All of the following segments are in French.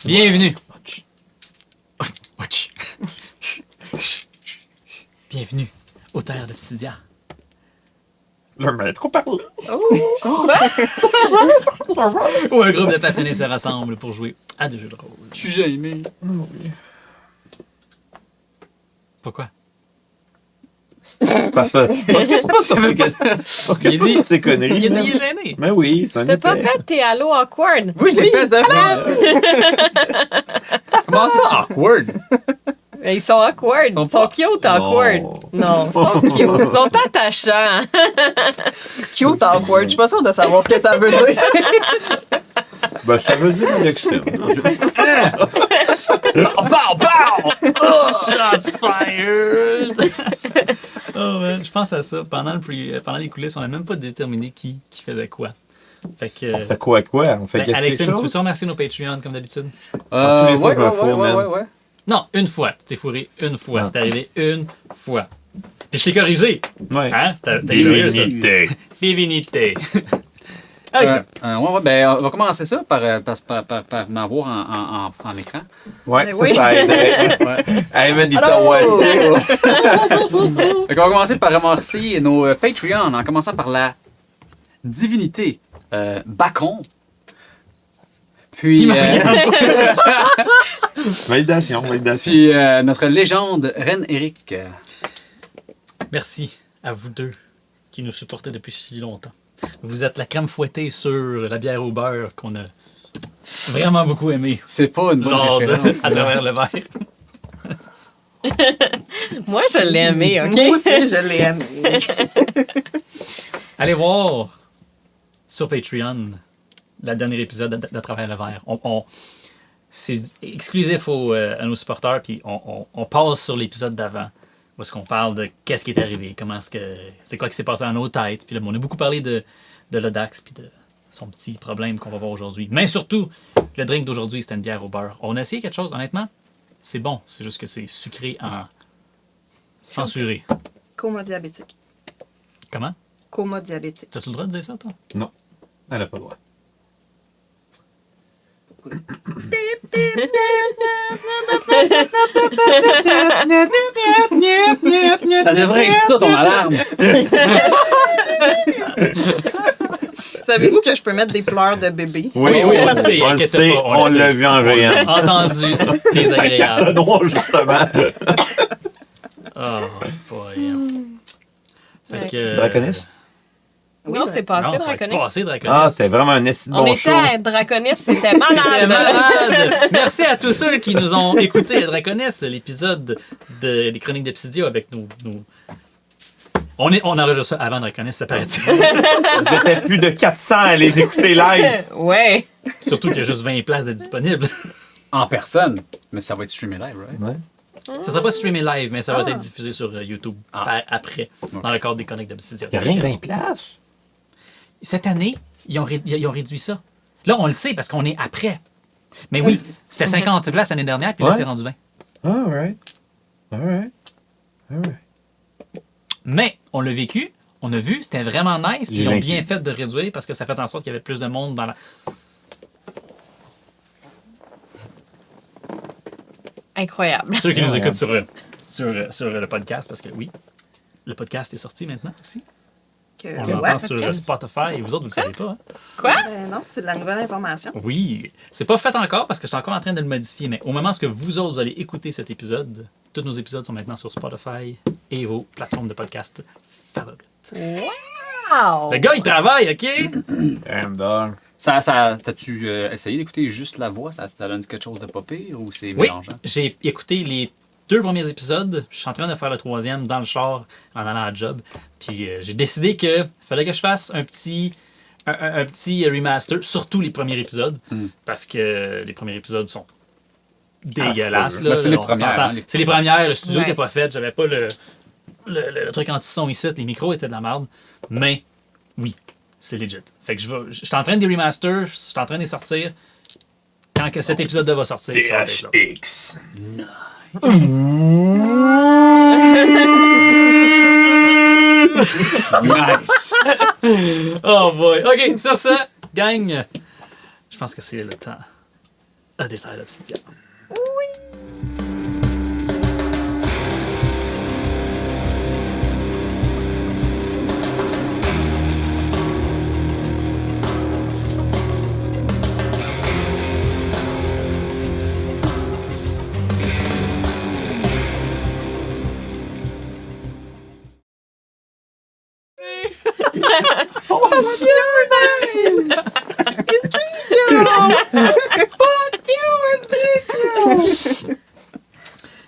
Bienvenue. Bienvenue aux terres d'Obsidia. Le maître parle. Où un groupe de passionnés se rassemble pour jouer à des jeux de rôle. Je suis gêné. Pourquoi? Parce que c'est pas sur ces conneries. Il a dit il est gêné. Mais oui, c'est un T'as pas épais. fait tes Halo awkward? Oui, je l'ai fait, ça. Comment ça, awkward? Ils sont awkward. Ils sont cute awkward. Non, ils sont cute. Ils sont attachants. Cute awkward. Je suis pas sûre de savoir ce que ça veut dire. Ben, ça veut dire à l'extrême. Pow, pow! Oh, shots fired! Oh, man, je pense à ça. Pendant les coulisses, on n'a même pas déterminé qui faisait quoi. Fait que, On fait quoi? On fait quelque Alexine, tu chose? veux remercier nos Patreons comme d'habitude? tous les fois, je me fourre, man. ouais. Non, une fois. Tu t'es fourré une fois. C'est arrivé une fois. Puis je t'ai corrigé. Ouais. Hein? C'était mieux, ça. Divinité. Divinité. Alexine. Ben, on va commencer ça par m'avoir en écran. Ouais, Mais ça, oui. ça aide. Ouais. Hey, man, il t'a watché. Fait qu'on va commencer par remercier nos Patreons, en commençant par la divinité Bacon. Puis, Il me regarde. Validation. puis notre légende Reine Eric. Merci à vous deux qui nous supportez depuis si longtemps. Vous êtes la crème fouettée sur la bière au beurre qu'on a vraiment beaucoup aimé C'est pas une bonne lors de- référence. à travers le verre. Moi, je l'ai aimé, OK? Moi aussi, je l'ai aimé. Allez voir sur Patreon le dernier épisode de Travers le verre. C'est exclusif à nos supporters, puis on passe sur l'épisode d'avant. Où est-ce qu'on parle de qu'est-ce qui est arrivé, c'est quoi qui s'est passé dans nos têtes. Puis là, on a beaucoup parlé de l'Odax, puis de son petit problème qu'on va voir aujourd'hui. Mais surtout, le drink d'aujourd'hui, c'était une bière au beurre. On a essayé quelque chose, honnêtement, c'est bon. C'est juste que c'est sucré en censuré. Coma diabétique. Comment? Coma diabétique. T'as-tu le droit de dire ça, toi? Non, elle a pas le droit. Ça devrait être ça, ton alarme. Savez-vous que je peux mettre des pleurs de bébé? Oui, on le sait, on le inquiète sait, pas, on le on sait. l'a vu en géant. Entendu, ça. Carte Désagréable. noire, justement. Oh, boy. Fait que... Draconis? Non, c'est passé, Non, ça va être Draconis. passé, Draconis. Ah, c'était vraiment un esti de On bon était show. à Draconis, c'était C'était malade. malade! Merci à tous ceux qui nous ont écoutés à Draconis, l'épisode des Chroniques d'Obsidia avec nous. On enregistre ça avant Draconis, ça paraît. Vous étiez plus de 400 à les écouter live. Ouais. Surtout qu'il y a juste 20 places de disponibles. En personne. Mais ça va être streamé live, right? Ouais. Ça sera pas streamé live, mais ça va être diffusé sur YouTube après, dans le cadre des Chroniques d'Obsidia. Il n'y a rien de 20 places. Cette année, ils ont réduit ça. Là, on le sait parce qu'on est après. Mais oui, c'était 50 places l'année dernière, puis là, Ouais. c'est rendu 20. All right. Mais on l'a vécu, on a vu, c'était vraiment nice, puis J'ai ils ont vaincu. bien fait de réduire parce que ça fait en sorte qu'il y avait plus de monde dans la... Incroyable. Ceux qui nous Ouais. écoutent sur le podcast, parce que oui, le podcast est sorti maintenant aussi. Que, On que l'entend ouais, sur ok. Spotify, et vous autres, vous ne le savez pas. Hein? Quoi? Non, c'est de la nouvelle information. Oui, c'est pas fait encore parce que je suis encore en train de le modifier, mais au moment où vous autres vous allez écouter cet épisode, tous nos épisodes sont maintenant sur Spotify et vos plateformes de podcast favorites. Wow! Le gars, il travaille, OK? T'as-tu essayé d'écouter juste la voix? Ça donne quelque chose de pas pire ou c'est Oui, mélangeant? j'ai écouté les 2 premiers épisodes. Je suis en train de faire le 3e dans le char en allant à la job. Puis j'ai décidé que fallait que je fasse un petit remaster, surtout les premiers épisodes, parce que les premiers épisodes sont dégueulasses. Ben, c'est les on premières, s'entend. hein, les C'est les premières. Le studio Ouais. n'était pas fait. J'avais pas le truc anti-son ici. Les micros étaient de la merde. Mais oui, c'est legit. Fait que je suis en train de les remaster. Je suis en train de les sortir. Quand que cet épisode va sortir, ça va être là. THX. Nice! Oh boy. OK, sur ça, gang, je pense que c'est le temps a des salles d'obsidian.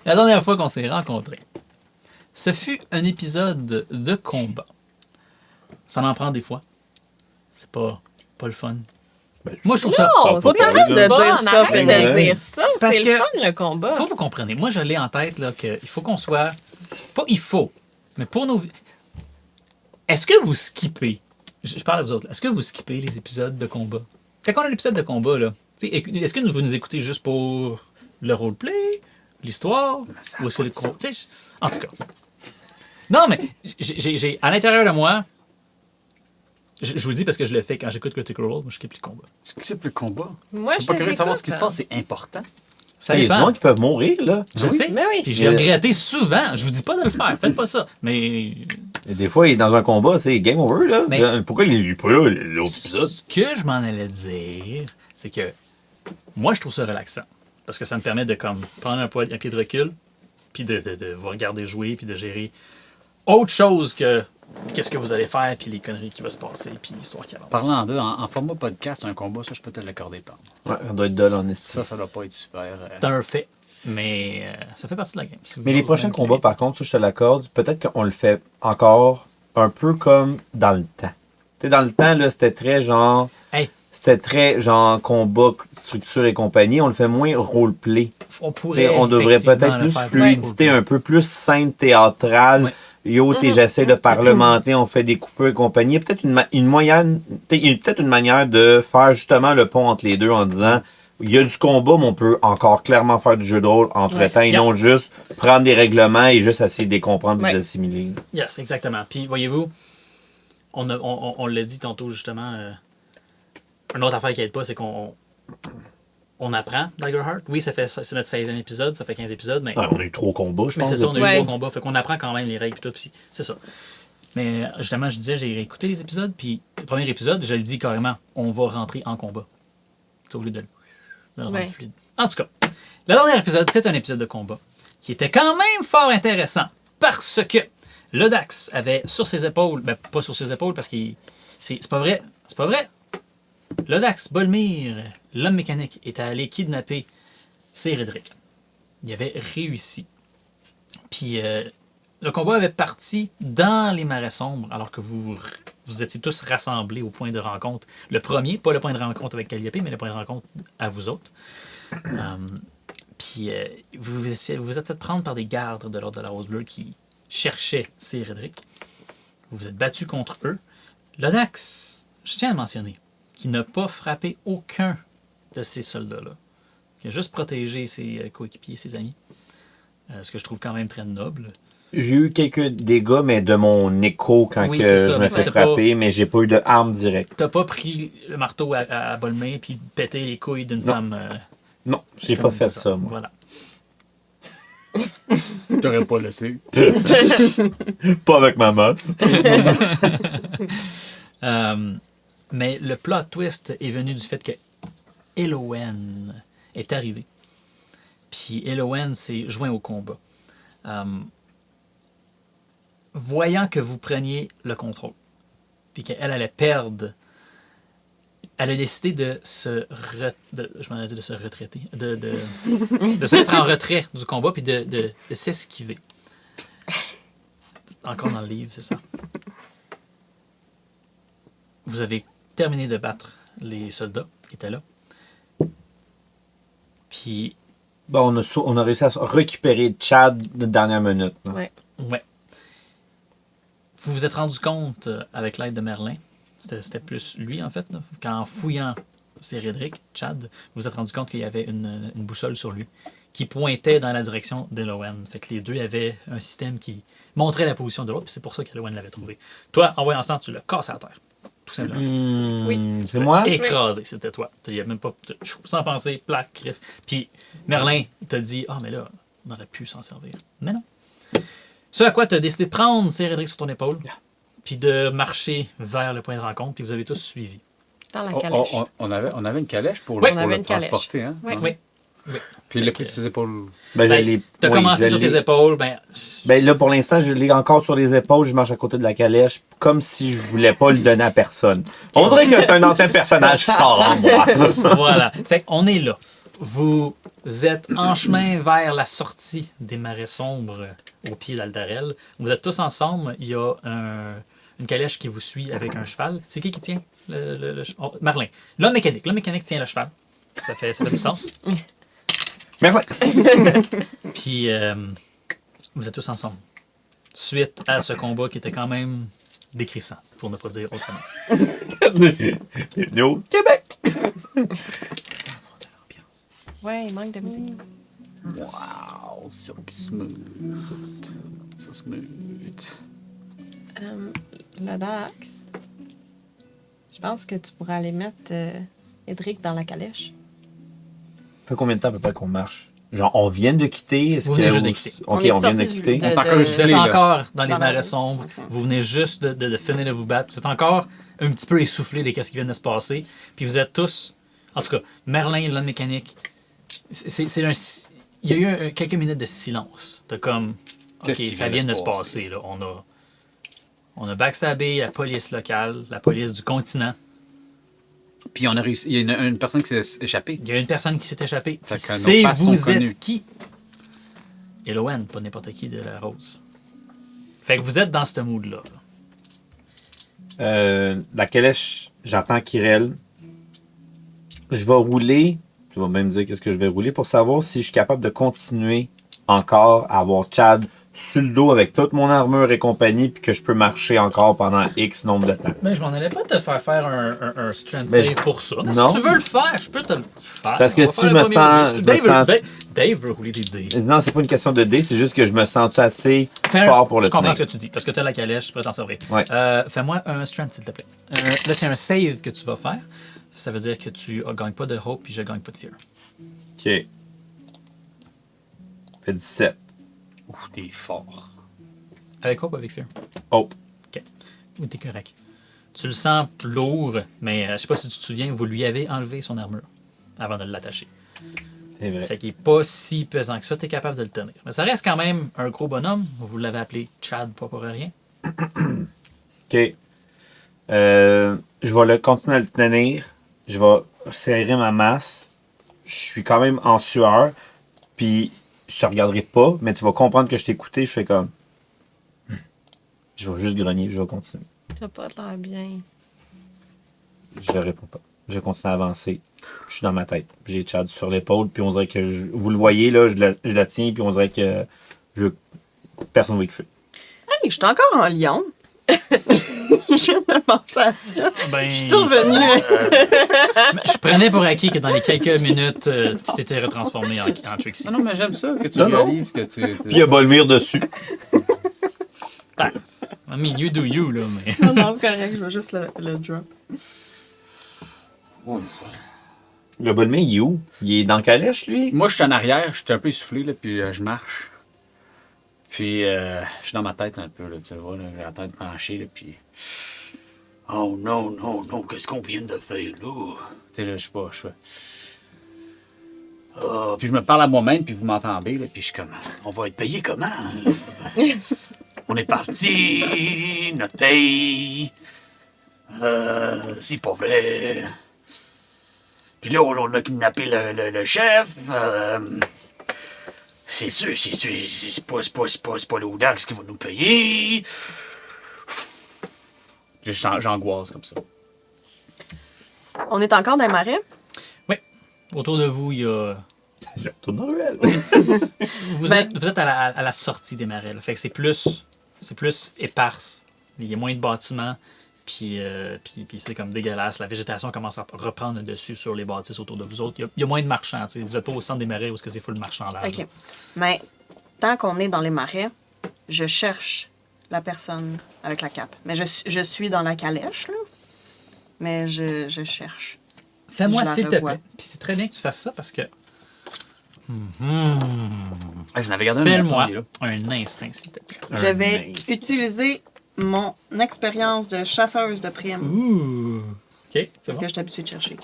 La dernière fois qu'on s'est rencontrés, ce fut un épisode de combat. Ça en prend des fois. C'est pas le fun. Moi, je trouve ça... Non, pas c'est pour arrête lui, de là. dire ça, Arrête arrête de de dire ça. C'est parce C'est que- le fun, le combat. Faut que vous compreniez. Moi, je l'ai en tête là, qu'il faut qu'on soit... Pas il faut, mais pour nos... Est-ce que vous skippez... Je parle à vous autres. Est-ce que vous skippez les épisodes de combat? Quand on a l'épisode de combat, là, est-ce que vous nous écoutez juste pour le roleplay, l'histoire, Ça ou est-ce que a les pas de gros... En tout cas. Non, mais j'ai à l'intérieur de moi... Je vous le dis parce que je le fais quand j'écoute Critical Role, moi je skip les combats. Tu skippes le combat. Moi, T'es je pas curieux de savoir écoute, ce qui se hein. passe, c'est important. Ça Il y a des dépend. gens qui peuvent mourir, là. Je sais. Mais oui. Puis je l'ai regretté souvent. Je vous dis pas de le faire. Faites pas ça. Mais Et des fois, il est dans un combat, c'est game over, là. Mais- Pourquoi il est pas là, l'autre épisode? ce que je m'en allais dire, c'est que moi, je trouve ça relaxant. Parce que ça me permet de comme prendre un pied de recul, puis de vous regarder jouer, puis de gérer autre chose que qu'est-ce que vous allez faire, puis les conneries qui vont se passer, puis l'histoire qui avance. Parlant d'eux, en format podcast, un combat, ça, je peux te l'accorder pas. Ouais, on doit être dull en estime. Ça doit pas être super. C'est un fait. Mais ça fait partie de la game. Si vous Mais les voulez, prochains donc, combats, par contre, ça, je te l'accorde, peut-être qu'on le fait encore un peu comme dans le temps. Tu sais, dans le temps, là, c'était très genre... Hey. C'était très genre combat, structure et compagnie. On le fait moins roleplay. on Tu pourrait. sais, on devrait effectivement peut-être le plus faire fluidité, un peu plus scène théâtrale. Ouais. Yo, t'es, j'essaie de parlementer, on fait des coupures et compagnie. Il y a peut-être une moyenne, peut-être une manière de faire justement le pont entre les deux en disant il y a du combat, mais on peut encore clairement faire du jeu de rôle entre-temps et Yeah. non juste prendre des règlements et juste essayer de les comprendre et Ouais. de les assimiler. Yes, exactement. Puis, voyez-vous, on l'a dit tantôt, justement, une autre affaire qui aide pas, c'est qu'on apprend Daggerheart. Oui, c'est notre 16e épisode, ça fait 15 épisodes, mais, Ouais, on a eu 3 combats, je mais pense. c'est ça, on a eu Ouais. 3 combats, fait qu'on apprend quand même les règles, puis tout, puis c'est ça. Mais justement, je disais, j'ai réécouté les épisodes, puis le premier épisode, je le dis carrément, on va rentrer en combat. C'est au lieu de le rendre Ouais. fluide. En tout cas, le dernier épisode, c'est un épisode de combat qui était quand même fort intéressant parce que le Dax avait sur ses épaules, ben pas sur ses épaules parce que c'est pas vrai, c'est pas vrai. Le Dax, Bolmir, l'homme mécanique, était allé kidnapper Cérédric. Il avait réussi. Puis le combat avait parti dans les marais sombres alors que vous étiez tous rassemblés au point de rencontre. Le premier, pas le point de rencontre avec Calliope, mais le point de rencontre à vous autres. Puis vous vous êtes fait prendre par des gardes de l'ordre de la Rose Bleue qui cherchaient Cérédric. Vous vous êtes battus contre eux. Lodax, je tiens à le mentionner, qui n'a pas frappé aucun de ces soldats-là. Qui a juste protégé ses coéquipiers, ses amis. Ce que je trouve quand même très noble. J'ai eu quelques dégâts, mais de mon écho quand Oui, que c'est ça, je me mais fais t'as frapper, mais j'ai pas eu de arme directe. T'as pas pris le marteau à Bolmir puis pété les couilles d'une Non. femme. Non, j'ai pas comme fait c'est ça, moi. Voilà. T'aurais pas laissé. Pas avec ma masse. Mais le plot twist est venu du fait que Elowen est arrivé. Puis Elowen s'est joint au combat. Voyant que vous preniez le contrôle, puis qu'elle allait perdre, elle a décidé de se retraiter, de se mettre en retrait du combat, puis de s'esquiver. Encore dans le livre, c'est ça. Vous avez terminé de battre les soldats qui étaient là. Puis, Bon, on a réussi à récupérer Chad de dernière minute. là. Ouais. ouais. Vous vous êtes rendu compte, avec l'aide de Merlin, c'était plus lui en fait, là, qu'en fouillant Cérédric, Chad, vous vous êtes rendu compte qu'il y avait une boussole sur lui qui pointait dans la direction d'Elowen. Fait que les deux avaient un système qui montrait la position de l'autre, puis c'est pour ça qu'Elowen l'avait trouvé. Toi, en voyant ça, tu le casses à terre. tout simplement. Oui. C'est moi? Écrasé, c'était toi. Il y a même pas. Sans penser, plaque, griffe. Puis Merlin t'a dit ah, mais là, on aurait pu s'en servir. Mais non. Ce à quoi tu as décidé de prendre Cérédric sur ton épaule, puis de marcher vers le point de rencontre, puis vous avez tous suivi. Dans la calèche. On avait une calèche pour Oui, le, on pour avait le une calèche. transporter. Hein? Oui. Oui. Puis il l'a pris sur ses épaules. Ben, T'as commencé sur tes épaules, Ben là, pour l'instant, je l'ai encore sur les épaules. Je marche à côté de la calèche comme si je voulais pas le donner à personne. On dirait que t'es un ancien personnage fort en moi. Voilà. Fait qu'on est là. Vous êtes en chemin vers la sortie des marais sombres au pied d'Aldarel. Vous êtes tous ensemble. Il y a une calèche qui vous suit avec un cheval. C'est qui tient Marlin. L'homme mécanique. L'homme mécanique tient le cheval. Ça fait du sens. Merci. Puis vous êtes tous ensemble. Suite à ce combat qui était quand même décrissant, pour ne pas dire autrement. Yo, Québec. Ouais, il manque de musique. Wow, silky smooth. So smooth. Le Dax. Je pense que tu pourrais aller mettre Edric dans la calèche. Ça fait combien de temps à peu près qu'on marche? Genre, on vient de quitter? Est-ce Vous venez juste de quitter. OK, est on vient de sorti quitter. de- On est encore de- Vous êtes là. encore dans les Dans la marais rue. sombres. Vous venez juste de finir de vous battre. Vous êtes encore un petit peu essoufflé de ce qui vient de se passer. Puis vous êtes tous... En tout cas, Merlin, l'homme mécanique, il y a eu quelques minutes de silence. De comme... OK, Qu'est-ce qui ça vient de se passer. Là. On a backstabé la police locale, la police du continent. Puis on a réussi. Il y a une personne qui s'est échappée. Il y a une personne qui s'est échappée. Fait que nos C'est faces sont vous connues. êtes qui? Elowen, pas n'importe qui de la Rose. Fait que vous êtes dans ce mood-là. La calèche, j'entends Kirel. Je vais rouler. Tu vas même dire qu'est-ce que je vais rouler pour savoir si je suis capable de continuer encore à avoir Chad sur le dos avec toute mon armure et compagnie, puis que je peux marcher encore pendant X nombre de temps. Mais je m'en allais pas te faire un strength Mais save pour ça. Mais non. si tu veux le faire, je peux te le faire. Parce que On va si faire je le me premier sens- round. je me sens- Dave veut rouler des dés. Non, c'est pas une question de dés, c'est juste que je me sens assez Fais fort pour le je comprends tenir. ce que tu dis, parce que tu as la calèche, tu peux t'en servir. Ouais. Fais-moi un strength, s'il te plaît. Là, c'est un save que tu vas faire. Ça veut dire que tu ne gagnes pas de hope puis je gagne pas de fear. OK. Fait 17. Ouf, t'es fort. Avec hope ou avec fear? Oh. OK. Oui, t'es correct. Tu le sens lourd, mais je sais pas si tu te souviens, vous lui avez enlevé son armure avant de l'attacher. C'est vrai. Fait qu'il n'est pas si pesant que ça, tu es capable de le tenir. Mais ça reste quand même un gros bonhomme. Vous l'avez appelé Chad, pas pour rien. OK. Je vais continuer à le tenir. Je vais serrer ma masse. Je suis quand même en sueur. Puis, je te regarderai pas, mais tu vas comprendre que je t'ai écouté. Je fais comme... Je vais juste grogner, je vais continuer. T'as pas l'air bien. Je ne réponds pas. Je vais continuer à avancer. Je suis dans ma tête. J'ai Chad sur l'épaule, puis on dirait que... vous le voyez, là, je la tiens, puis on dirait que personne ne va y toucher. Hey, je suis encore en Lyon. Je viens de penser à ça. Ben, Je suis revenue. je prenais pour acquis que dans les quelques minutes, tu t'étais retransformé en Trixie. Non, non, mais j'aime ça que tu Non, non. réalises que tu. Puis il y a Bolmir dessus. I mean, you do you, là, mais... Non, non, c'est correct, je vais juste le drop. Le Bolmir, il est où? Il est dans Calèche, lui? Moi, je suis en arrière, je suis un peu essoufflé, là, puis je marche. Puis, je suis dans ma tête un peu, là, tu vois, là, j'ai la tête penchée, là, puis... Oh non, non, non, qu'est-ce qu'on vient de faire, là? Tu sais, là, je sais pas, je fais... Puis je me parle à moi-même, puis vous m'entendez, là, puis je suis comme... On va être payé comment? On est parti, notre paye... c'est pas vrai... Puis là, on a kidnappé le chef. C'est sûr, c'est pas l'Audax qui va nous payer. Puis j'angoisse comme ça. On est encore dans les marais? Autour de vous, il y a... Je retourne en ruelle. Vous êtes à la sortie des marais. Là. Fait que c'est plus éparse. Il y a moins de bâtiments. Puis c'est comme dégueulasse. La végétation commence à reprendre le dessus sur les bâtisses autour de vous autres. Il y a moins de marchands. T'sais. Vous n'êtes pas au centre des marais où c'est full marchandage. OK. Mais tant qu'on est dans les marais, je cherche la personne avec la cape. Mais je suis dans la calèche, là. Mais je cherche. Fais-moi, je la s'il te revois. plaît. Puis c'est très bien que tu fasses ça parce que. Je n'avais gardé un Fais-moi bâton, un instinct, s'il te plaît. Je vais utiliser mon expérience de chasseuse de primes. Ouh. OK, c'est Parce bon. que je suis habituée de chercher.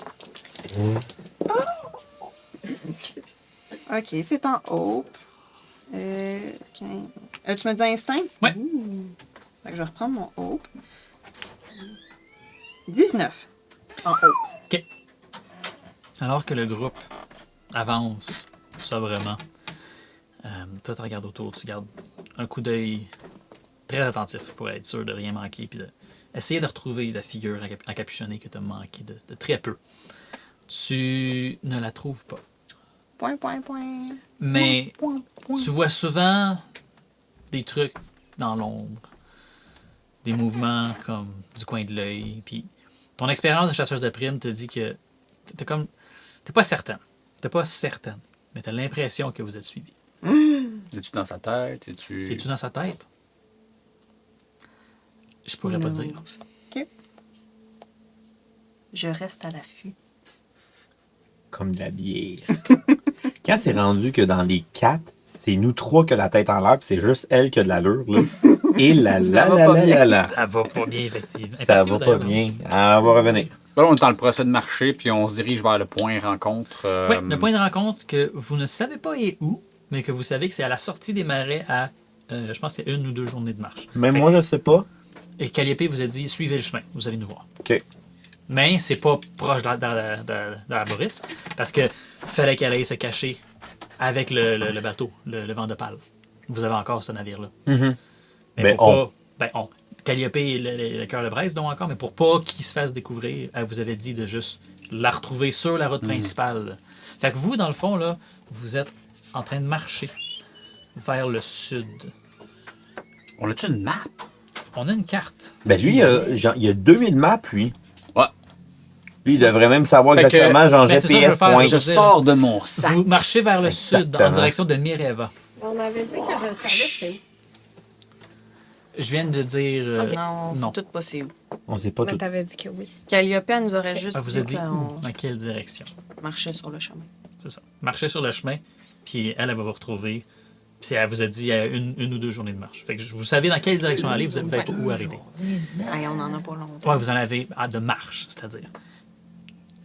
Ok, c'est en hope. 15. Tu me dis instinct? Ouais. Fait que je vais reprendre mon hope. 19 en hope. OK. Alors que le groupe avance sobrement, toi, tu regardes autour, tu gardes un coup d'œil très attentif pour être sûr de rien manquer, puis essayer de retrouver la figure encapuchonnée que tu as manqué de très peu. Tu ne la trouves pas. Point, point, point. Mais Point, point. tu vois souvent des trucs dans l'ombre, des mouvements comme du coin de l'œil, puis ton expérience de chasseuse de primes te dit que t'es comme... T'es pas certaine. T'es pas certaine. Mais t'as l'impression que vous êtes suivi. Es-tu dans sa tête? C'est-tu dans sa tête? Je pourrais pas dire. Ok. Je reste à l'affût. Comme de la bière. Quand c'est rendu que dans les 4, c'est nous 3 qui a la tête en l'air, puis c'est juste elle qui a de l'allure, là. Et là, là, va là, pas là, bien. là, là. Ça va pas bien, effectivement. Ça va pas bien. Elle va revenir. Là, on est dans le procès de marché, puis on se dirige vers le point rencontre. Oui, le point de rencontre que vous ne savez pas est où, mais que vous savez que c'est à la sortie des marais à, je pense que c'est 1 ou 2 journées de marche. Même Fait moi, je sais pas. Et Calliope vous a dit, suivez le chemin, vous allez nous voir. OK. Mais c'est pas proche de la Boris, parce que fallait qu'elle aille se cacher avec le bateau, le vent de pale. Vous avez encore ce navire-là. Mhm. Mais Ben, pour on. pas... Ben, on. Calliope et le cœur de Brest, donc encore, mais pour pas qu'il se fasse découvrir, elle vous avait dit de juste la retrouver sur la route principale. Fait que vous, dans le fond, là, vous êtes en train de marcher vers le sud. On a-tu une map? On a une carte. Ben lui, il a 2000 maps, lui. Ouais. Lui, il devrait même savoir Fait que- exactement, genre ben, c'est ça que je veux GPS. faire, point. Je sors de mon sac. Vous marchez vers le sud, en Exactement. direction de Mireva. On avait dit que je savais c'est Je viens de dire... Non, on sait non. tout pas c'est où. On sait pas Mais tout. t'avais dit que oui. Calliope, elle nous aurait juste Elle vous a dit qu'on où? Dans quelle direction? marchait sur le chemin. C'est ça. Marchez sur le chemin, puis elle va vous retrouver. Puis elle vous a dit il y a une ou 2 journées de marche. Fait que vous savez dans quelle direction aller, vous allez être où arrêter. Hey, on en a pas longtemps. Ouais, vous en avez de marche, c'est-à-dire.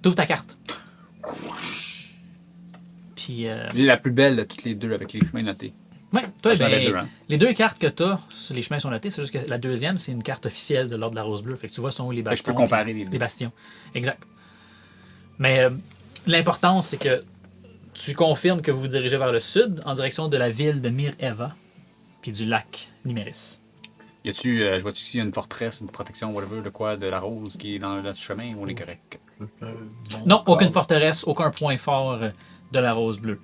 T'ouvres ta carte. Puis, J'ai la plus belle de toutes les deux avec les chemins notés. ouais, toi, J'en avais ben, deux, hein. les 2 cartes que t'as, les chemins sont notés, c'est juste que la deuxième, c'est une carte officielle de l'Ordre de la Rose Bleue. Fait que tu vois sont où les Fait que je bastons. peux comparer les deux. Les bastions. Exact. Mais l'important, c'est que tu confirmes que vous vous dirigez vers le sud, en direction de la ville de Mir-Eva, puis du lac Niméris. Y a-tu, je vois-tu s'il y a une forteresse, une protection, whatever, de quoi, de la rose qui est dans notre chemin, ou on est correct? Non, aucune forteresse, aucun point fort de la Rose Bleue.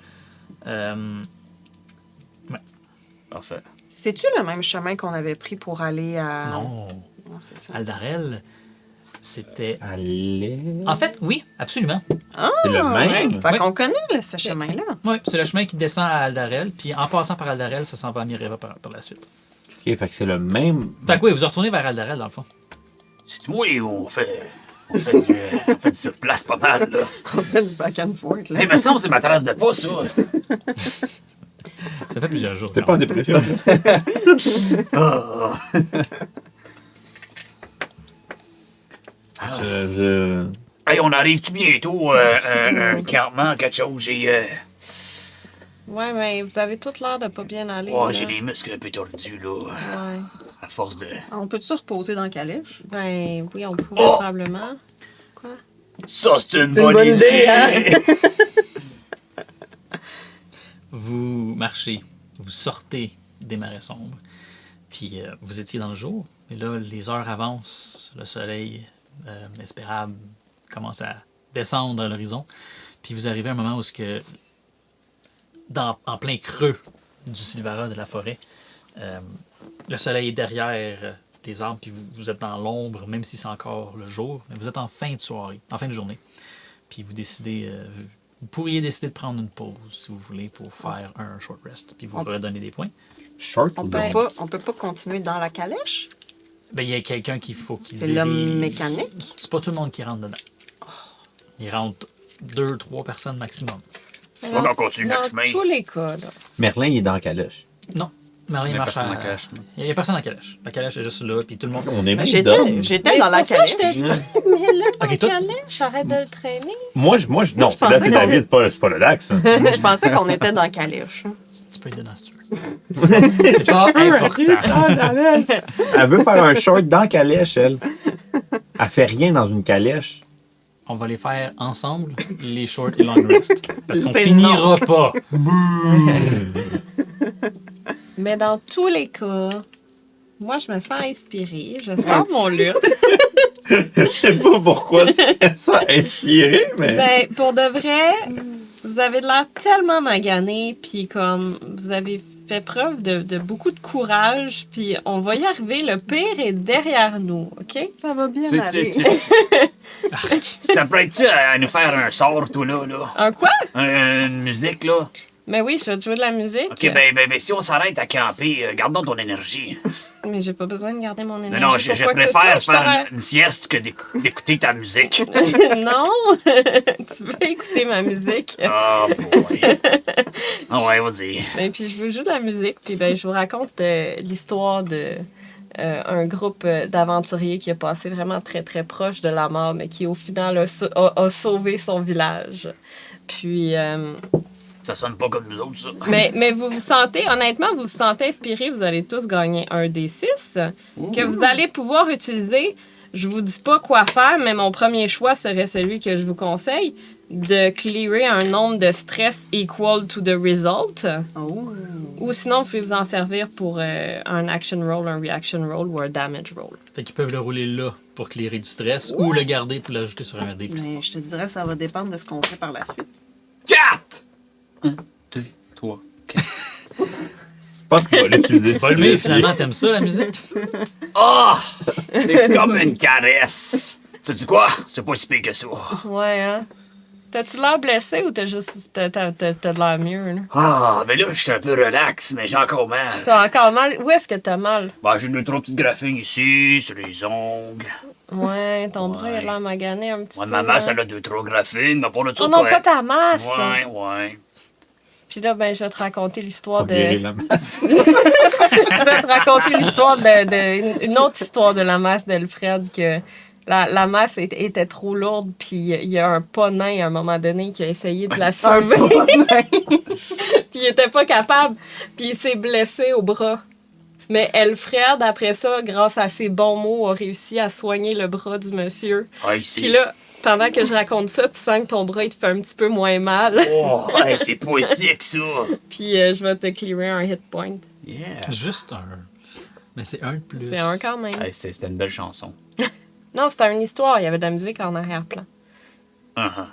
Parfait. C'est-tu le même chemin qu'on avait pris pour aller à... Non. Non, c'est ça. Aldarel, c'était... Allez. En fait, oui, absolument. C'est le même. Fait Ouais. qu'on connaît ce chemin-là. Oui, c'est le chemin qui descend à Aldarel, puis en passant par Aldarel, ça s'en va à Mireva par la suite. OK, fait que c'est le même. Fait que oui, vous retournez vers Aldarel, dans le fond. Oui, on fait du surplace pas mal, là. On fait du back and forth, là. Eh, mais ça, c'est ma trace de pas, ça. Ça fait plusieurs jours. T'es quand pas en même. dépression. je... Hey, on arrive-tu bientôt, un campement, quelque chose? Ouais, mais vous avez toute l'air de pas bien aller. Oh, là. j'ai les muscles un peu tordus, là, Ouais. à force de... On peut-tu se reposer dans la calèche? Ben oui, on pourrait Oh! probablement. Quoi? Ça, c'est une C'est une bonne idée, hein? Vous marchez, vous sortez des marais sombres, puis vous étiez dans le jour, et là, les heures avancent, le soleil espérable commence à descendre à l'horizon, puis vous arrivez à un moment où en plein creux du Silvara de la forêt, le soleil est derrière les arbres, puis vous êtes dans l'ombre, même si c'est encore le jour, mais vous êtes en fin de soirée, en fin de journée, puis vous décidez... vous pourriez décider de prendre une pause, si vous voulez, pour faire un short rest, puis vous redonner des points. Short On ou peut, long? on peut pas continuer dans la calèche? Ben, il y a quelqu'un qu'il faut qu'il C'est dirige. l'homme mécanique? C'est pas tout le monde qui rentre dedans. Il rentre 2-3 personnes maximum. Faut qu'on continue dans notre chemin. tous les cas, là. Merlin, il est dans la calèche. Non. Merlin Mais marche personne à... en cache, non. Il y a personne en calèche. La calèche est juste là, puis tout le monde... On est même J'étais d'hommes. j'étais Mais dans la c'est pour ça que calèche. Mais là, Ok, ton toi- calèche, arrête de le traîner. Moi, non, Je là, pensais c'est qu'on David, c'est pas le Dax. hein. Je pensais qu'on était dans la calèche. Tu peux lui donner si tu veux. C'est pas important. Elle veut faire un short dans la calèche, elle. Elle fait rien dans une calèche. On va les faire ensemble, les short et long rest. Parce qu'on Ben finira pas. Mais dans tous les cas, moi, je me sens inspirée. Je sors mon lutte. Je sais pas pourquoi tu fais ça inspiré, mais. Ben, pour de vrai, vous avez de l'air tellement magané, puis comme vous avez fait preuve de beaucoup de courage, puis on va y arriver. Le pire est derrière nous, OK? Ça va bien Tu aller. t'apprêtes-tu à nous faire un sort, toi, là? Un quoi? Une musique, là? Mais oui, je vais te jouer de la musique. Ok, ben, si on s'arrête à camper, gardons ton énergie. Mais j'ai pas besoin de garder mon énergie. Non, je pour quoi que ce préfère soit, je faire une sieste que d'écouter ta musique. Non! Tu veux écouter ma musique? Oh, boy. Ah ouais, vas-y. Ben, puis je vous joue de la musique, puis ben, je vous raconte l'histoire de un groupe d'aventuriers qui a passé vraiment très très proche de la mort, mais qui au final a sauvé son village. Puis, Ça sonne pas comme nous autres, ça. mais vous vous sentez, honnêtement, vous vous sentez inspiré, vous allez tous gagner un des 6 que vous allez pouvoir utiliser. Je vous dis pas quoi faire, mais mon premier choix serait celui que je vous conseille, de clearer un nombre de stress equal to the result. Oh. Ou sinon, vous pouvez vous en servir pour un action roll, un reaction roll ou un damage roll. Fait qu'ils peuvent le rouler là pour clearer du stress ou le garder pour l'ajouter sur un dé. Mais je te dirais, ça va dépendre de ce qu'on fait par la suite. 4! 1, 2, 3, 4. Je pense qu'il va l'utiliser. Paul, mais finalement, t'aimes ça, la musique? Oh! C'est comme une caresse. Sais-tu quoi? C'est pas si pire que ça. Ouais, hein? T'as-tu l'air blessé ou t'as juste. T'as de l'air mieux, là? Ah, mais là, je suis un peu relax, mais j'ai encore mal. T'as encore mal? Où est-ce que t'as mal? Ben, j'ai 2-3 petites graphines ici, sur les ongles. Ouais, ton bras il a Ouais. l'air magané un petit Ouais, peu. ma masse, hein? elle a 2-3 graphines, mais pour le tout, Oh non, pas ta masse! Ouais. Puis là, ben, je vais te raconter l'histoire Faut de. virer la masse. Je vais te raconter l'histoire une autre histoire de la masse d'Alfred que la masse était trop lourde puis il y a un pas nain à un moment donné qui a essayé de la sauver puis il était pas capable puis il s'est blessé au bras. Mais Alfred, après ça, grâce à ses bons mots, a réussi à soigner le bras du monsieur. Ah, ici. Puis là, pendant que je raconte ça, tu sens que ton bras il te fait un petit peu moins mal. Oh, hey, c'est poétique, ça. Puis je vais te clearer un hit point. Yeah. Juste un. Mais c'est un de plus. C'est un quand même. Hey, c'était une belle chanson. Non, c'était une histoire. Il y avait de la musique en arrière-plan. Uh-huh.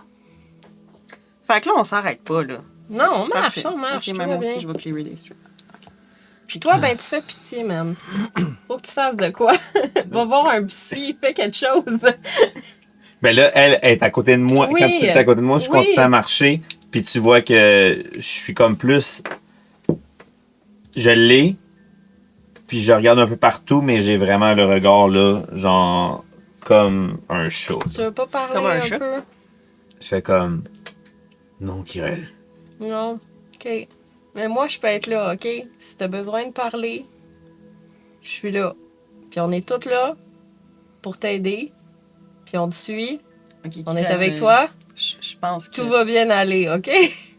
Fait que là, on s'arrête pas, là. Non, on marche, Parfait. on marche. Ok, tout même va moi aussi, bien. je vais clearer des streets. Puis toi, ben, tu fais pitié, man. Faut que tu fasses de quoi? Va voir un psy, fais quelque chose. Ben là, elle est à côté de moi. Oui. Quand tu es à côté de moi, je Oui. continue à marcher. Puis tu vois que je suis comme plus. Je l'ai. Puis je regarde un peu partout, mais j'ai vraiment le regard là, genre comme un chat. Tu veux pas parler Comme un un chat. peu? Je fais comme. Non, Kirel. Non? OK. Mais moi, je peux être là, OK? Si t'as besoin de parler, je suis là. Puis on est toutes là pour t'aider. Puis on te suit. Ok, On est Kirel, avec toi. Je pense que. Tout va bien aller, OK?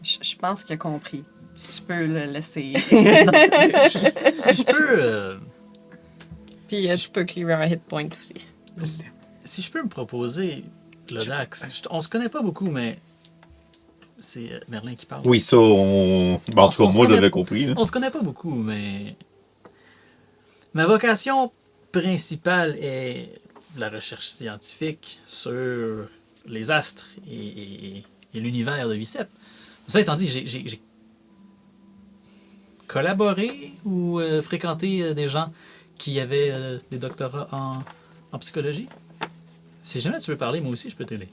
Je pense qu'il a compris. Tu peux le laisser. dans sa bouche. Si je peux. Puis tu peux clearer un hit point aussi. Si je peux me proposer, le Dax. On se connaît pas beaucoup, mais. C'est Merlin qui parle. Oui, ça, on. Bon, en tout cas, On se moi, je connaît- l'avais compris. Là. On se connaît pas beaucoup, mais. Ma vocation principale est la recherche scientifique sur les astres et l'univers de Vicep. Ça étant dit, j'ai collaboré ou fréquenté des gens qui avaient des doctorats en psychologie. Si jamais tu veux parler, moi aussi, je peux t'aider.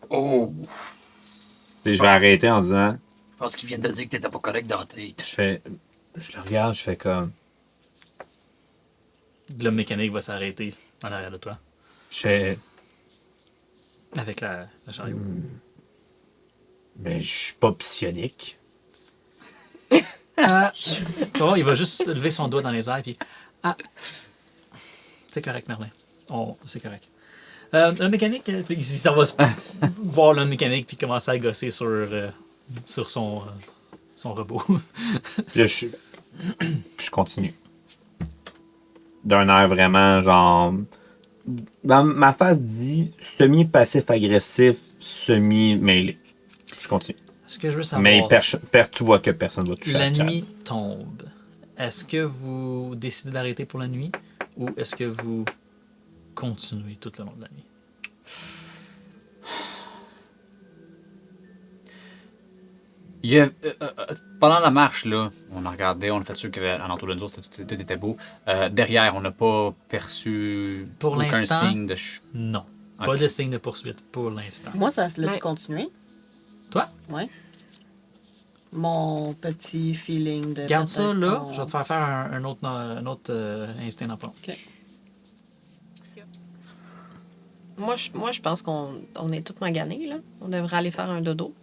Oh, Puis je vais arrêter en disant. je pense qu'ils viennent de dire que t'étais pas correct dans la tête. Je le regarde, je fais comme. l'homme mécanique va s'arrêter en arrière de toi. Avec la chariot. Mais je suis pas psionique. Tu vas voir, il va juste lever son doigt dans les airs, puis... Ah! C'est correct, Merlin. C'est correct. Le mécanique, puis ça va se voir le mécanique, puis commencer à gosser sur son robot. Là, je continue. D'un air vraiment, genre... Dans ma face dit semi-passif-agressif, semi-mêlé. Je continue. Ce que je veux savoir... Mais tu vois que personne ne va toucher La à Chad. nuit tombe. Est-ce que vous décidez d'arrêter pour la nuit ou est-ce que vous continuez tout le long de la nuit? Pendant la marche, là, on a regardé, on a fait sûr qu'alentour de nous, tout était beau. Derrière, on n'a pas perçu Pour aucun l'instant, signe de... Non. Pas Ok. de signe de poursuite pour l'instant. Moi, ça se l'a Ouais. continué. Toi? Ouais. Mon petit feeling de. Garde ça peut-être là, qu'on- je vais te faire un autre instinct d'emploi. Moi, je pense qu'on est toutes maganés, là. On devrait aller faire un dodo.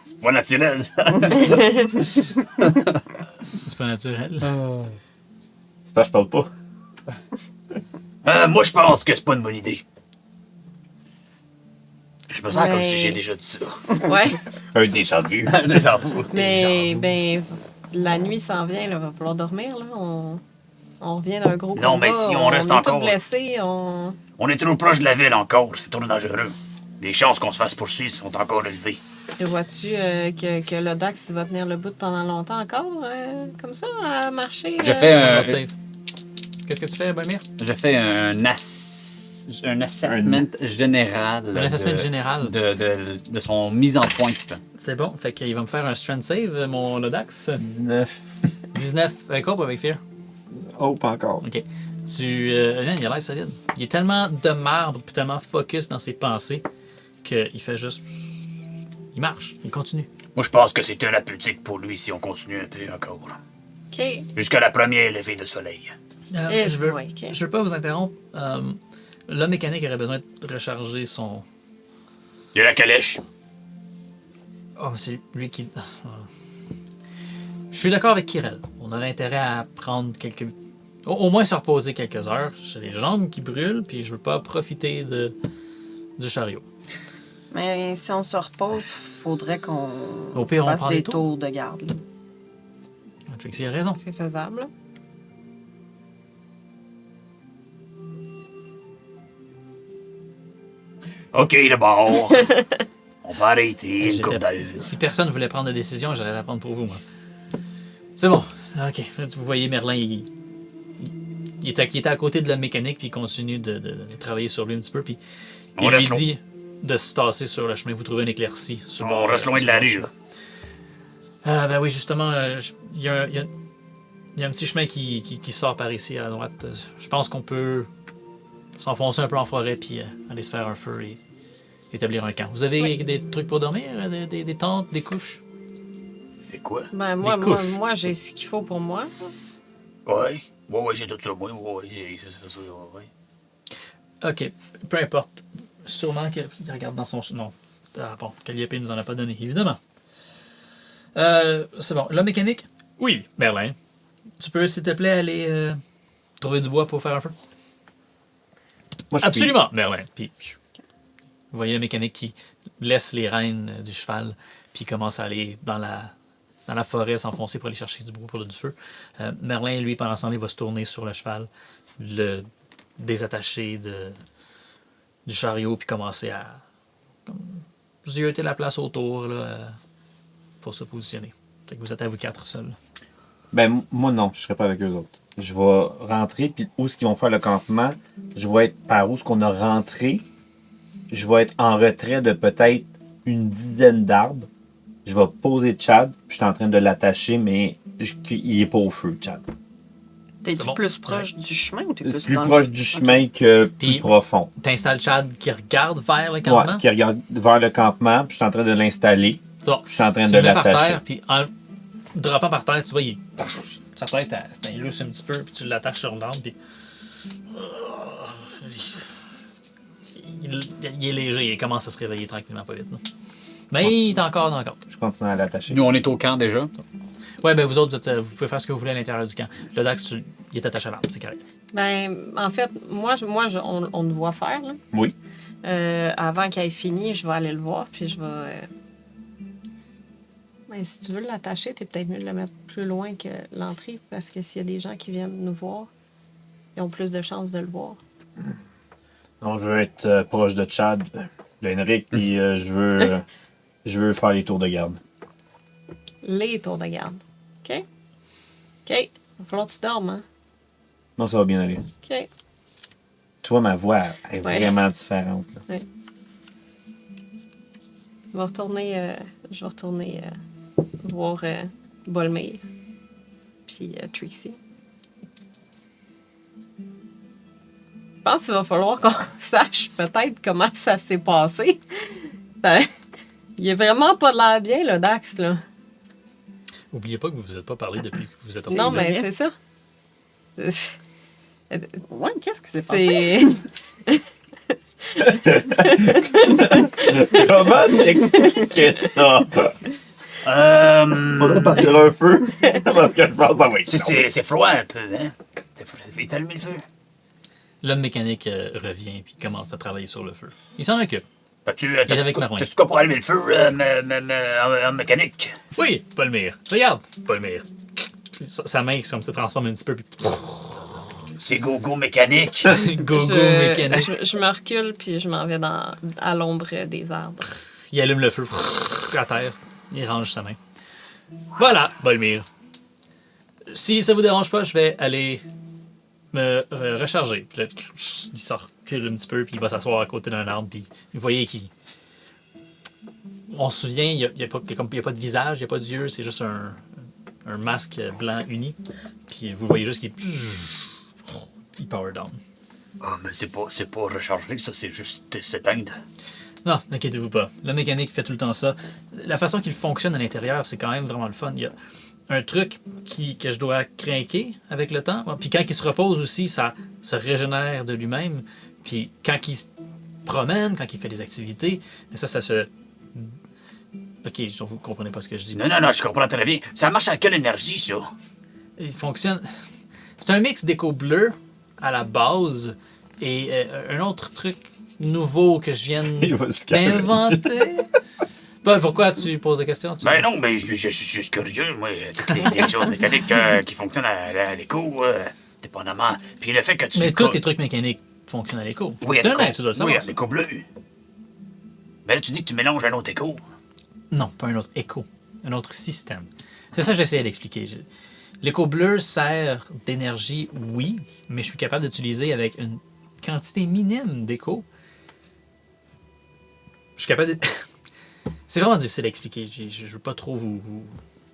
C'est pas naturel, ça. C'est pas naturel. C'est pas, je parle pas. Moi, je pense que c'est pas une bonne idée. Je me sens comme Ouais. si j'ai déjà dit ça. Ouais. Un déjà vu. Déjà vu. Mais, ben, la nuit s'en vient, là. Va falloir dormir, là. On revient d'un gros Non, mais combat, si on reste est encore- tous blessés, on... On est trop proche de la ville encore, c'est trop dangereux. Les chances qu'on se fasse poursuivre sont encore élevées. Vois-tu que l'Odax va tenir le bout pendant longtemps encore, comme ça, à marcher? Je fais un... Save. Qu'est-ce que tu fais, Balmir? Je fais un assessment général. Un assessment général. De son mise en pointe. C'est bon. Fait qu'il va me faire un strength save, mon Lodax. 19. 19. Cope avec Fear. Oh, pas encore. OK. Il a l'air solide. Il est tellement de marbre puis tellement focus dans ses pensées qu'il fait juste... Il marche. Il continue. Moi, je pense que c'est thérapeutique pour lui si on continue un peu encore. OK. Jusqu'à la première levée de soleil. Je veux... Ouais, OK. Je veux pas vous interrompre. L'homme mécanique aurait besoin de recharger son... Il y a la calèche. Oh, mais c'est lui qui... Je suis d'accord avec Kirel. On aurait intérêt à prendre quelques... Au moins se reposer quelques heures. J'ai les jambes qui brûlent, puis je veux pas profiter du chariot. Mais si on se repose, faudrait qu'on Au pire, on fasse prend des des tours. tours de garde. là. Trixie a raison. C'est faisable. OK, d'abord. On va arrêter une coupe d'heure. Si personne voulait prendre de décision, j'allais la prendre pour vous, moi. C'est bon. OK. Là, vous voyez, Merlin, il était à côté de la mécanique, puis il continue de travailler sur lui un petit peu, puis On il lui reste loin. dit de se tasser sur le chemin. Vous trouvez une éclaircie. Sur le On bord, reste loin de la sur le rue, là. Ah, ben oui, justement, il y a un petit chemin qui sort par ici à la droite. Je pense qu'on peut s'enfoncer un peu en forêt puis aller se faire un feu et établir un camp. Vous avez Oui. des trucs pour dormir? Des tentes, des couches? C'est quoi? Ben, Des couches. moi j'ai ce qu'il faut pour moi. Ouais. Ouais, j'ai tout ça, moi. Ouais, c'est ça, ouais. OK, peu importe. Sûrement qu'il regarde dans son... Non. Ah bon, Calliope nous en a pas donné, évidemment. C'est bon. La mécanique? Oui, Merlin. Tu peux, s'il te plaît, aller trouver du bois pour faire un feu? Moi, je suis- Absolument, Merlin. Puis, vous voyez le mécanique qui laisse les rênes du cheval, puis commence à aller dans la forêt, s'enfoncer pour aller chercher du bois pour du feu. Merlin, lui, pendant ce temps-là, il va se tourner sur le cheval, le désattacher du chariot, puis commencer à zioter la place autour là, pour se positionner. Fait que vous êtes à vous quatre seuls. Ben, moi, non, je serais pas avec eux autres. Je vais rentrer, puis où est-ce qu'ils vont faire le campement? Je vais être par où est-ce qu'on a rentré. Je vais être en retrait de peut-être une dizaine d'arbres. Je vais poser Chad, puis je suis en train de l'attacher, mais il est pas au feu, Chad. T'es-tu C'est bon. plus proche du chemin ou t'es plus Plus dans le- proche du chemin que plus Puis- profond. T'installes Chad qui regarde vers le campement. Ouais, qui regarde vers le campement, puis je suis en train de l'installer. Bon, Je suis en train tu de le mets par l'attacher. terre, puis en le droppant par terre, tu vois, sa tête, elle lousse un petit peu, puis tu l'attaches sur l'arbre, puis... Il est léger, il commence à se réveiller tranquillement, pas vite. Là. Mais il est encore dans le cadre. Je continue à l'attacher. Nous, on est au camp déjà. Ouais, ben vous autres, vous pouvez faire ce que vous voulez à l'intérieur du camp. Le Dax, il est attaché à l'arbre, c'est correct. Ben, en fait, on le voit faire. Là. Oui. Avant qu'il ait fini, je vais aller le voir, puis je vais. Ben, si tu veux l'attacher, t'es peut-être mieux de le mettre plus loin que l'entrée, parce que s'il y a des gens qui viennent nous voir, ils ont plus de chances de le voir. Non, je veux être proche de Chad, le Henrik, puis je veux faire les tours de garde. Les tours de garde. OK? OK. Il va falloir que tu dormes, hein? Non, ça va bien aller. OK. Tu vois, ma voix est Ouais. vraiment différente. Là. Je vais retourner voir Bolmir, puis Trixie. Je pense qu'il va falloir qu'on sache peut-être comment ça s'est passé. Il est vraiment pas de l'air bien, le Dax, là. Oubliez pas que vous vous êtes pas parlé depuis que vous êtes Non, retourné. mais c'est ça. Ouais, qu'est-ce qui s'est passé? C'est... Comment t'expliquer ça? Faudrait passer un feu, parce que je pense que ça va être long. C'est froid un peu, hein? C'est allumé le feu. L'homme mécanique revient puis commence à travailler sur le feu. Il s'en occupe. Tu est avec Marouin. T'as-tu quoi pour allumer le feu en mécanique? Oui, Polmir. Regarde, Polmir. Sa main comme se transforme un petit peu puis C'est go mécanique. go mécanique. Je me recule, puis je m'en vais à l'ombre des arbres. Il allume le feu à terre. Il range sa main. Voilà, Bolmir. Si ça vous dérange pas, je vais aller me recharger. Puis là, il se recule un petit peu, puis il va s'asseoir à côté d'un arbre. Puis vous voyez qu'il... On se souvient, il n'y a pas de visage, il n'y a pas d'yeux, c'est juste un masque blanc uni. Puis vous voyez juste qu'il... Il power down. Ah, mais c'est pas recharger, ça, c'est juste s'éteindre. Non, n'inquiétez-vous pas. Le mécanique fait tout le temps ça. La façon qu'il fonctionne à l'intérieur, c'est quand même vraiment le fun. Il y a un truc que je dois craquer avec le temps. Puis quand il se repose aussi, ça se régénère de lui-même. Puis quand il se promène, quand il fait des activités, ça se... Ok, vous comprenez pas ce que je dis. Non, je comprends très bien. Ça marche à quelle énergie, ça? Il fonctionne... C'est un mix d'écho bleu à la base et un autre truc nouveau que je viens Il va se calmer. d'inventer. Pourquoi tu poses la question? Ben non, mais je suis juste curieux, moi. Toutes les choses mécaniques qui fonctionnent à l'écho, dépendamment. Puis le fait que tu... Mais tous les trucs mécaniques fonctionnent à l'écho. Oui, C'est un nain, tu dois le savoir. Oui, à l'écho bleu. Ben là, tu dis que tu mélanges un autre écho. Non, pas un autre écho. Un autre système. C'est ça que j'essayais d'expliquer. L'écho bleu sert d'énergie, oui, mais je suis capable d'utiliser avec une quantité minime d'écho. Je suis capable de... C'est vraiment difficile à expliquer. Je veux pas trop vous...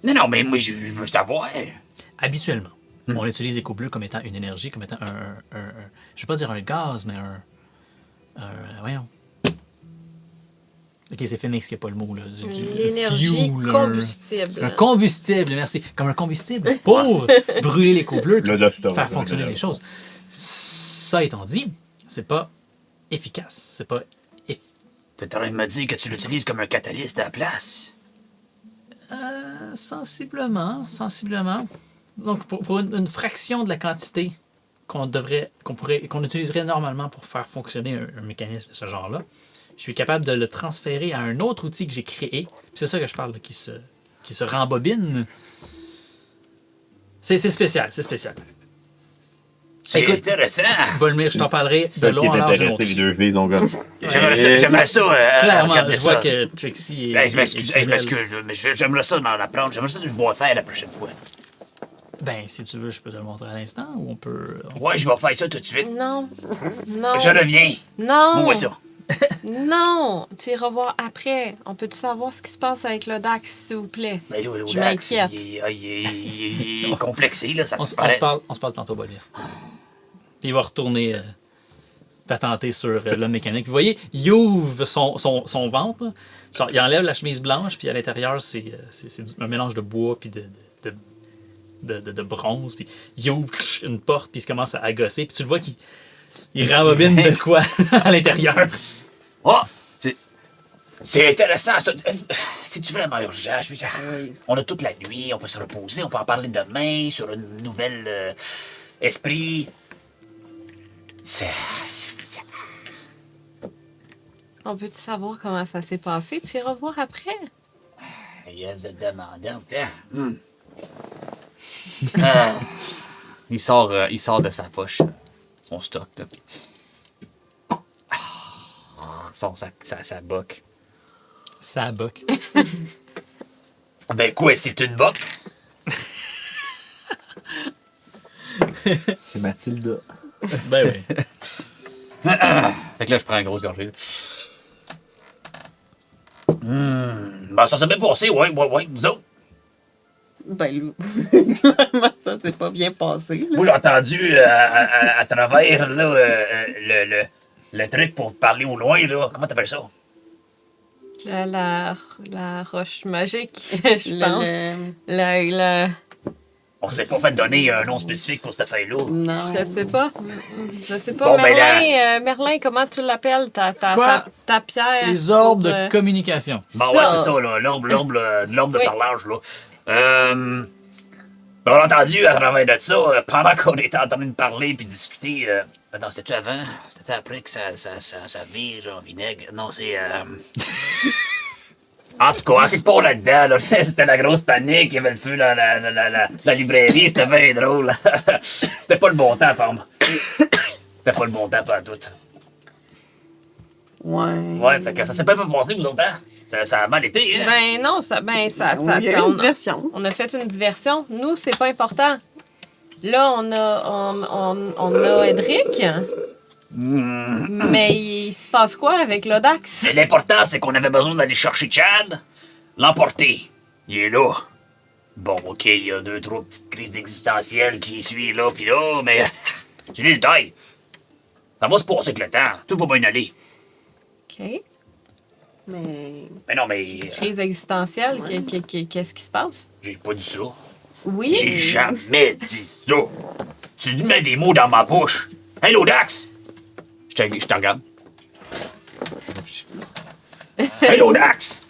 Non, mais moi, je veux savoir. Habituellement, on utilise l'écho bleu comme étant une énergie, comme étant je vais pas dire un gaz, mais voyons. Ok, c'est Phoenix qui n'a pas le mot, là. L'énergie fuel, combustible. Un combustible, merci. Comme un combustible pour brûler l'écho bleu Le docteur, faire fonctionner les choses. Ça étant dit, c'est pas efficace. C'est pas... Tu es en train de me dire que tu l'utilises comme un catalyste à la place. Sensiblement. Donc, pour une fraction de la quantité qu'on utiliserait normalement pour faire fonctionner un mécanisme de ce genre-là, je suis capable de le transférer à un autre outil que j'ai créé. Puis c'est ça que je parle, là, qui se rembobine. C'est spécial. C'est Écoute, intéressant. Bolmir, je t'en parlerai de Ça qui long en est large. intéressé, les deux filles, ils ont comme... J'aimerais ça Clairement, regarder je vois ça. que Trixie Je m'excuse, mais j'aimerais ça d'en apprendre. J'aimerais ça de le voir faire la prochaine fois. Ben, si tu veux, je peux te le montrer à l'instant ou on peut... Ouais, je vais faire ça tout de suite. Non. Je reviens. Non. Moi, ça. Non. Tu iras voir après. On peut-tu savoir ce qui se passe avec le Dax, s'il vous plaît? Mais là, Je m'inquiète. Il est complexé, là, ça On se se paraît. parle tantôt, Bolmir. Il va retourner patenter sur l'homme mécanique. Vous voyez, il ouvre son ventre. Là. Genre, il enlève la chemise blanche, puis à l'intérieur, c'est un mélange de bois puis de bronze. Puis il ouvre une porte, puis il commence à gosser. Puis tu le vois qu'il rembobine de quoi à l'intérieur. Oh! C'est intéressant, ça. C'est-tu vraiment urgent? Je veux dire, on a toute la nuit, on peut se reposer, on peut en parler demain sur une nouvelle esprit. On peut-tu savoir comment ça s'est passé? Tu iras voir après? Vous êtes demandant, il sort de sa poche son stock, là. Il sort sa boque. Ça boque. Ben quoi, c'est une boque? C'est Mathilda. Ben oui. Fait que là, je prends une grosse gorgée. Ben, ça s'est bien passé, ouais, nous autres. Ben, clairement, ça s'est pas bien passé. Là. Moi, j'ai entendu à travers là, le truc pour parler au loin, là. Comment t'appelles ça? La roche magique, je pense. La... On s'est pas fait donner un nom spécifique pour cette feuille-là. Non. Je sais pas. Je sais pas. Bon, ben, Merlin, comment tu l'appelles? Quoi? Ta pierre. Les orbes pour, de communication. Bon, Ça. ouais, c'est ça, là. L'orbe de Oui. parlage, là. On a entendu à travers de ça, pendant qu'on était en train de parler puis discuter. Non, c'était-tu avant? C'était-tu après que ça vire en vinaigre? Non, c'est. En tout cas, quelque part là-dedans, là, c'était la grosse panique, il y avait le feu dans la librairie, c'était bien drôle. C'était pas le bon temps, Pomme. C'était pas le bon temps, pas tout. Ouais. Ouais, fait que ça s'est pas passé, vous autres, hein? Ça a mal été, hein? Ben non, ça Il y a eu une diversion. on a fait une diversion. Nous, c'est pas important. Là, on a Edric. Mais il se passe quoi avec l'Odax? Et l'important, c'est qu'on avait besoin d'aller chercher Chad, l'emporter. Il est là. Bon, OK, il y a 2-3 petites crises existentielles qui suivent là puis là, mais c'est des détails. Ça va se passer avec le temps. Tout va bien aller. OK. Mais non, mais... Crise existentielle, Ouais. qu'est-ce qui se passe? J'ai pas dit ça. Oui. J'ai jamais dit ça. Tu mets des mots dans ma bouche. Hey, Lodax! Je te regarde. Hey, Lodax!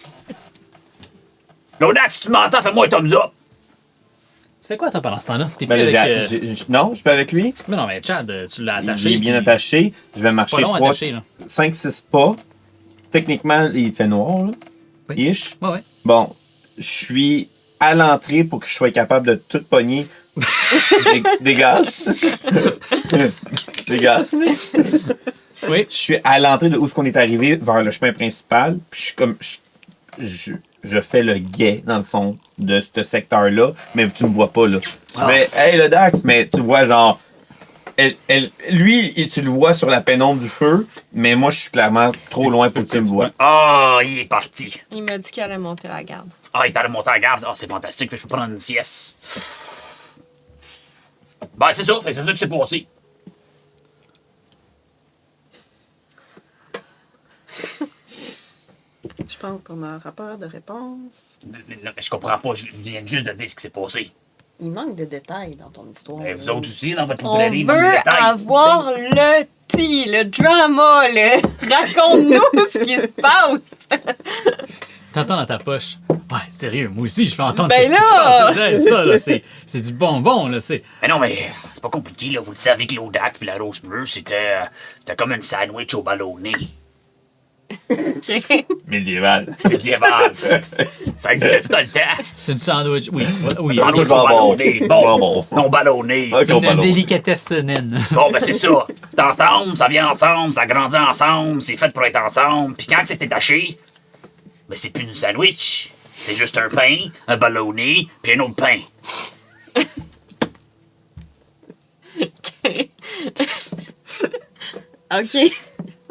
Lodax, si tu m'entends, fais-moi un thumbs up. Tu fais quoi, toi, pendant ce temps-là? T'es Ben, plus là, avec... non, je suis pas avec lui. Mais non, mais Chad, tu l'as Il attaché. est bien puis attaché. Je vais C'est marcher pas long à attacher, là. 5-6 pas. Techniquement, il fait noir, là. Oui. Ish. Ouais. Bon, je suis à l'entrée pour que je sois capable de tout pogner des gaz. Des gaz, mais... Oui. Je suis à l'entrée de où est-ce qu'on est arrivé vers le chemin principal. Puis je suis comme... Je fais le guet, dans le fond, de ce secteur-là. Mais tu me vois pas, là. Je fais, hey, le Dax, mais tu vois, genre... Lui, tu le vois sur la pénombre du feu, mais moi, je suis clairement trop loin pour que tu me vois. Ah, il est parti. Il m'a dit qu'il allait monter la garde. Ah, il est allé monter à la garde. Ah, c'est fantastique. Je peux prendre une sieste. Ben, c'est ça. C'est ça qui s'est passé. Je pense qu'on a un rapport de réponse. Je comprends pas. Je viens juste de dire ce qui s'est passé. Il manque de détails dans ton histoire. Mais vous autres aussi, dans votre On librairie, il manque de veut détails. avoir le tea, le drama, raconte-nous ce qui se passe. T'entends dans ta poche. Ouais, sérieux, moi aussi, je vais entendre Ben ce qui se là! passe. C'est ça, là, c'est du bonbon, là, c'est... Mais non, mais c'est pas compliqué, là. Vous le savez que l'Audax puis la Rose Bleue, c'était comme un sandwich au ballonné. Médiéval. Médiéval. Ça existait dans le temps. C'est du sandwich, oui. Oui, Sandwich au bonbon. ballonné. Bon, Bonbon. non ballonné. Ok. c'est une ballon. délicatesse naine. Bon, ben c'est ça. C'est ensemble, ça vient ensemble, ça grandit ensemble, c'est fait pour être ensemble. Puis quand c'est détaché, ben c'est plus une sandwich. C'est juste un pain, un ballonné, puis un autre pain. OK.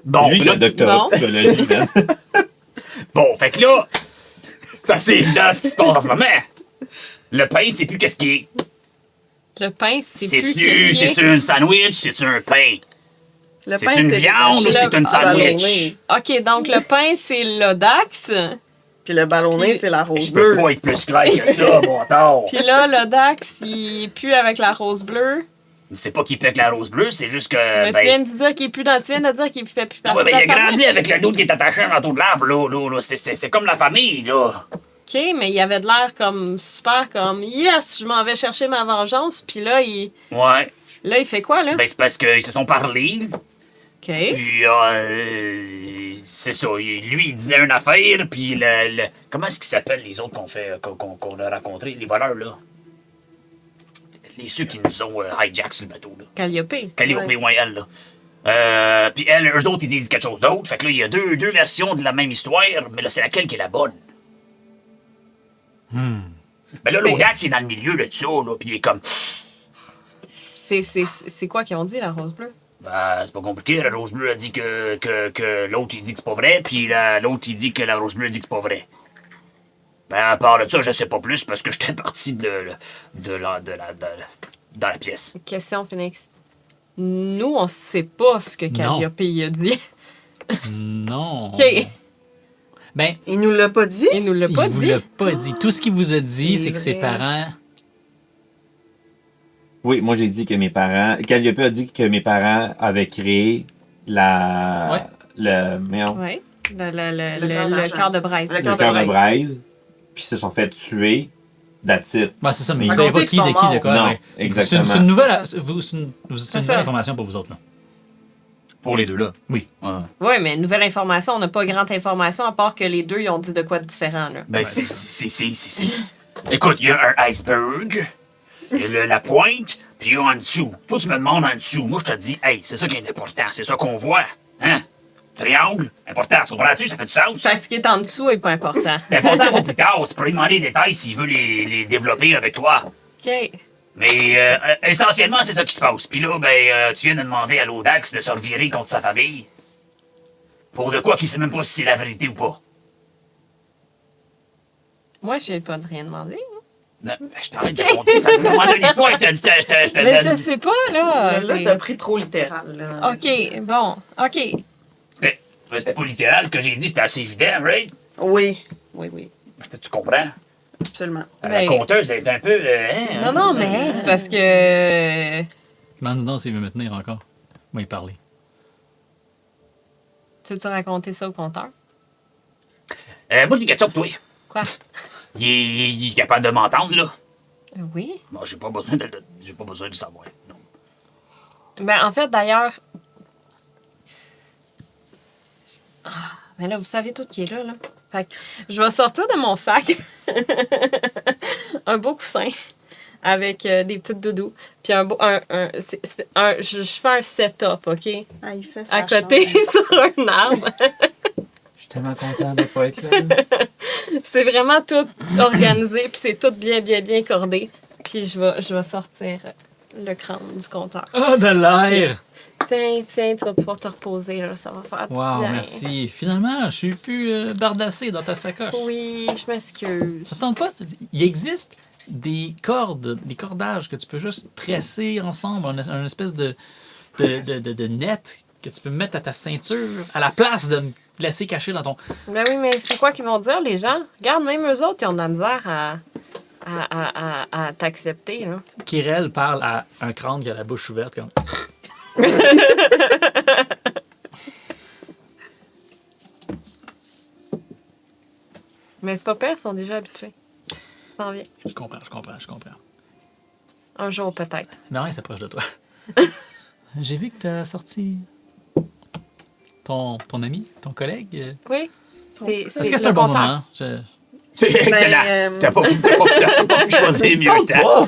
Bon, Lui, là- le docteur bon. en psychologie, man. bon, fait que là, c'est assez évident ce qui se passe en ce moment. Le pain, c'est plus qu'est-ce qui est. Le pain, c'est plus C'est-tu un sandwich, c'est-tu un pain? Le C'est pain une était viande ou détaché. c'est une Le sandwich? ballonné. OK, donc le pain, c'est l'Odax. Puis le ballonné, Puis- c'est la rose Je peux bleue. pas être plus clair que ça, mon tort. Puis là, l'Odax, il pue avec la rose bleue. C'est pas qu'il pète la rose bleue, c'est juste que. Mais tu viens de dire qu'il pue dans... Tu viens de dire qu'il fait plus partie Ouais, de ben, il la a grandi famille. avec le doute qui est attaché à l'entour de l'arbre, là. C'est comme la famille, là. OK, mais il avait de l'air comme super comme yes, je m'en vais chercher ma vengeance. Puis là, Ouais. il fait quoi, là? Ben, c'est parce qu'ils se sont parlé. OK. Puis, c'est ça. Lui, il disait une affaire, puis comment est-ce qu'ils s'appellent les autres qu'on a rencontrés? Les voleurs, là. Ceux qui nous ont hijack sur le bateau, là. Calliope. Calliope, ouais, elle, là. Puis eux autres, ils disent quelque chose d'autre. Fait que là, il y a deux versions de la même histoire, mais là, c'est laquelle qui est la bonne? Mais là, l'Audax, il est dans le milieu de ça, là, puis il est comme... C'est quoi qu'ils ont dit, la rose bleue? Ben, c'est pas compliqué. La rose bleue a dit que l'autre, il dit que c'est pas vrai, puis l'autre, il dit que la rose bleue dit que c'est pas vrai. Ben, à part de ça, je sais pas plus, parce que j'étais parti dans la pièce. Question, Phoenix. Nous, on sait pas ce que Calliope y a dit. Non. OK. Ben, Il nous l'a pas dit? Il nous l'a il pas vous dit. l'a pas dit. Tout ce qu'il vous a dit, C'est c'est que ses vrai. parents... Oui, moi j'ai dit que mes parents. Calliope a dit que mes parents avaient créé la. Ouais. Oui. Le cœur de braise. Le Le cœur cœur de de braise. braise. Puis ils se sont fait tuer. That's it. Ben, c'est ça, mais Fait vous qu'on savez pas sait qui qu'ils de sont qui, de morts. quoi. Non, ouais. exactement. C'est une nouvelle, c'est une C'est nouvelle ça. information pour vous autres. Là. Pour les deux, là. Oui. Ouais. Oui, mais nouvelle information, on n'a pas grande information à part que les deux, ils ont dit de quoi de différent, là. Ben, Écoute, il y a un iceberg, il y a la pointe, puis il y a en dessous. Toi, tu me demandes en dessous. Moi, je te dis, hey, c'est ça qui est important, c'est ça qu'on voit. Hein? Triangle, important. Tu comprends-tu? Ça fait du sens? Fait que ce qui est en dessous est pas important. C'est important pour plus tard. Tu peux lui demander des détails s'il veut les développer avec toi. OK. Mais essentiellement, c'est ça qui se passe. Puis là, ben, tu viens de demander à l'Audax de se revirer contre sa famille. Pour de quoi qu'il sait même pas si c'est la vérité ou pas. Moi, j'ai pas de rien demandé. hein. Non, ben, je t'arrête de raconter. T'as demandé une histoire, je te dis, je te Mais je donne. sais pas, là. Là, t'as pris trop littéral. Là. OK, bon. OK. C'était pas littéral, ce que j'ai dit, c'était assez évident, right? Oui. Oui, oui. Tu comprends? Absolument. La Ben- conteuse est un peu... Non, non, mais c'est parce que... Demande donc s'il veut me tenir encore. Moi, il parler. Tu veux-tu raconter ça au compteur? moi, j'ai une question pour toi. Quoi? Il est capable de m'entendre, là? Oui. Moi, j'ai pas besoin de le savoir. Non. Ben, en fait, d'ailleurs... Ah, mais là, vous savez tout qui est là, là. Fait que je vais sortir de mon sac un beau coussin avec des petites doudous. Puis je fais un setup, OK? Ah, il fait ça. À côté, sur un arbre. Je suis tellement content de pas être là. C'est vraiment tout organisé, puis c'est tout bien, bien, bien cordé. Puis je vais sortir le crâne du compteur. Ah, de l'air! Tiens, tu vas pouvoir te reposer, là, ça va faire du Wow, bien. merci. Finalement, je suis plus bardassé dans ta sacoche. Oui, je m'excuse. Ça te tente pas? Il existe des cordes, des cordages que tu peux juste tresser ensemble, un espèce de net que tu peux mettre à ta ceinture à la place de me laisser cacher dans ton... Ben oui, mais c'est quoi qu'ils vont dire, les gens? Regarde, même eux autres, ils ont de la misère à t'accepter, là. Kirel parle à un crâne qui a la bouche ouverte comme... Mais c'est pas pire, ils sont déjà habitués. Ça en vient. Je comprends. Un jour, peut-être. Mais rien s'approche de toi. J'ai vu que t'as sorti ton ami, ton collègue. Oui. Est-ce que c'est le un bon compteur. moment? C'est excellent. T'as pas pu choisir mieux que temps.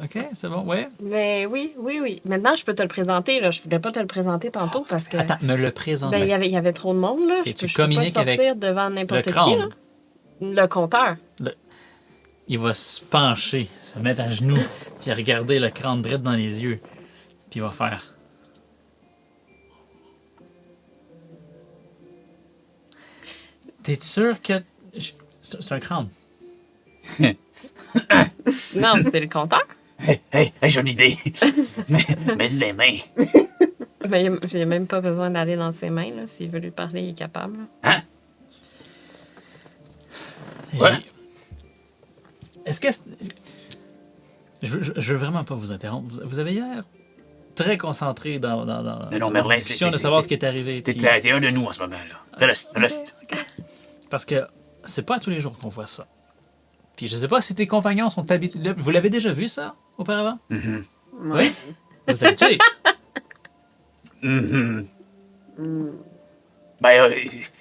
OK, c'est bon, ouais. Mais oui. Maintenant, je peux te le présenter. Là. Je voulais pas te le présenter tantôt parce que Attends, me le présente. ben, il y avait trop de monde. Là. Et tu Je peux pas communiques sortir avec devant n'importe le qui. Là. crâne. Le compteur. Il va se pencher, se mettre à genoux, puis regarder le crâne droit dans les yeux. Puis il va faire... T'es sûr que... C'est un crâne. Non, c'était le compteur. Hey, j'ai une idée. Mets-y les mains. Mais j'ai même pas besoin d'aller dans ses mains. Là. S'il veut lui parler, il est capable. Là. Hein? Et- Ouais. Est-ce que... Je veux vraiment pas vous interrompre. Vous avez l'air très concentré dans Mais non, la Merlin, discussion de c'est- savoir t'es- ce qui est arrivé. T'es puis- un de nous en ce moment, là. Reste. Parce que c'est pas tous les jours qu'on voit ça. Puis je sais pas si tes compagnons sont habitués. Vous l'avez déjà vu ça auparavant? Mhm. Oui? Vous êtes habitués? Mhm. Ben,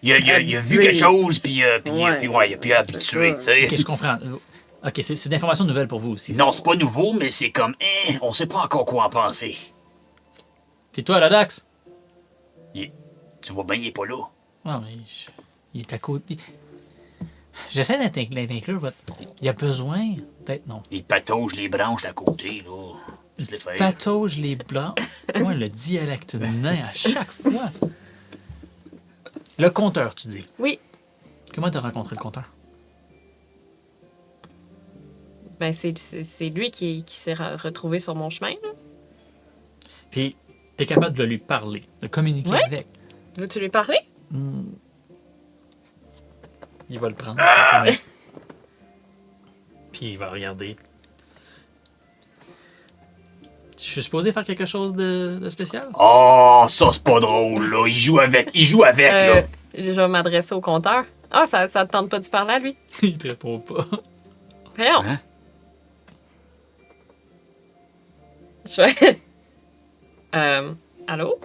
il a vu quelque chose, puis ouais, il a pu habitué, tu sais. Ok, je comprends. Ok, c'est de l'information nouvelle pour vous aussi. Non, c'est pas nouveau, mais c'est comme, on sait pas encore quoi en penser. Puis toi, Ladax? Tu vois bien, il est pas là. Non, mais il est à côté. J'essaie d'inclure, mais il a besoin. Peut-être non. Il patauge les branches d'à côté, là. Je l'ai fait. Patauge les blancs. Ouais, le dialecte nain à chaque fois. Le compteur, tu dis. Oui. Comment t'as rencontré le compteur? Ben, c'est lui qui s'est retrouvé sur mon chemin. Là. Puis, t'es capable de lui parler, de communiquer Ouais. avec. Veux-tu lui parler? Il va le prendre dans sa main. Puis il va le regarder. Je suis supposé faire quelque chose de spécial? Oh, ça, c'est pas drôle, là. Il joue avec, là. Je vais m'adresser au compteur. Ah, ça te tente pas de parler à lui? Il te répond pas. Voyons. Hein? Je... allô?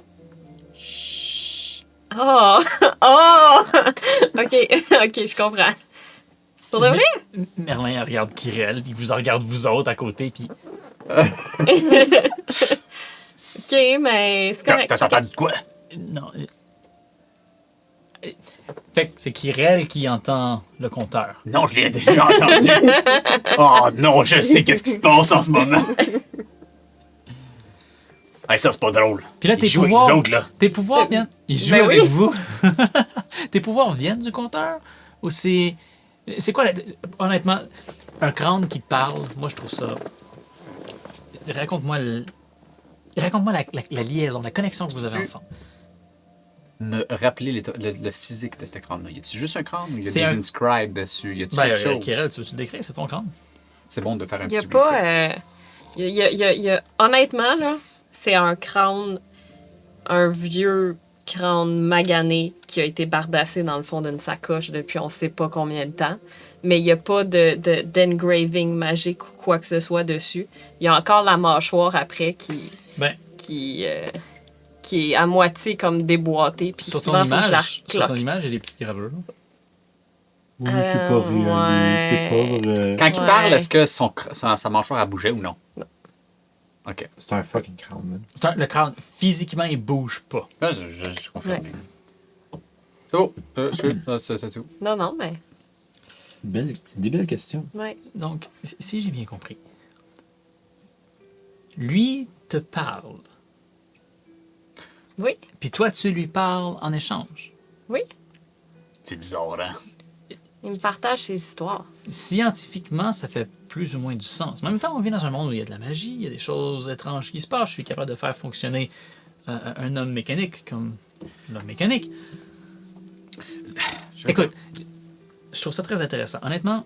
Oh! Oh! OK, je comprends. Pour de vrai? Merlin elle regarde Kirel, puis il vous regarde vous autres à côté, puis... OK, mais c'est correct. T'as entendu de quoi? Non. Fait que c'est Kirel qui entend le compteur. Non, je l'ai déjà entendu. Oh non, je sais qu'est-ce qui se passe en ce moment. Hey, ça, c'est pas drôle. Puis là, Il tes joue avec pouvoirs, nous autres, là. tes pouvoirs viennent... Ils jouent Ben avec oui. vous. Tes pouvoirs viennent du compteur? Ou c'est... C'est quoi, honnêtement, un crâne qui parle, moi, je trouve ça... Raconte-moi la liaison, la connexion que vous avez ensemble. Me rappeler le physique de ce crâne-là. Y a-tu juste un crâne ou y a C'est des un- inscribes dessus? Y a-tu Ben, quelque chose? Kirel, tu veux-tu le décrire? C'est ton crâne? C'est bon de faire un Il y a petit pas... refresh. honnêtement, là, c'est un crâne, un vieux crâne magané qui a été bardassé dans le fond d'une sacoche depuis on sait pas combien de temps. Mais il n'y a pas d'engraving magique ou quoi que ce soit dessus. Il y a encore la mâchoire après Ben, qui est à moitié comme déboîtée. Puis sur souvent, ton faut que je la image, sur ton recloque. image, il y a des petites gravures. Oui, c'est pas réel, c'est pas vrai. Quand il Ouais. parle, est-ce que sa mâchoire a bougé ou non? OK. C'est un fucking crâne, man. Le crâne, physiquement, il bouge pas. Là, je confirme. C'est beau. C'est tout. Non, mais... Des belles questions. Ouais. Donc, si j'ai bien compris, lui te parle, Oui, puis toi, tu lui parles en échange. oui. C'est bizarre, hein? Il me partage ses histoires. Scientifiquement, ça fait plus ou moins du sens. En même temps, on vit dans un monde où il y a de la magie, il y a des choses étranges qui se passent. Je suis capable de faire fonctionner un homme mécanique comme l'homme mécanique. Écoute, je trouve ça très intéressant. Honnêtement,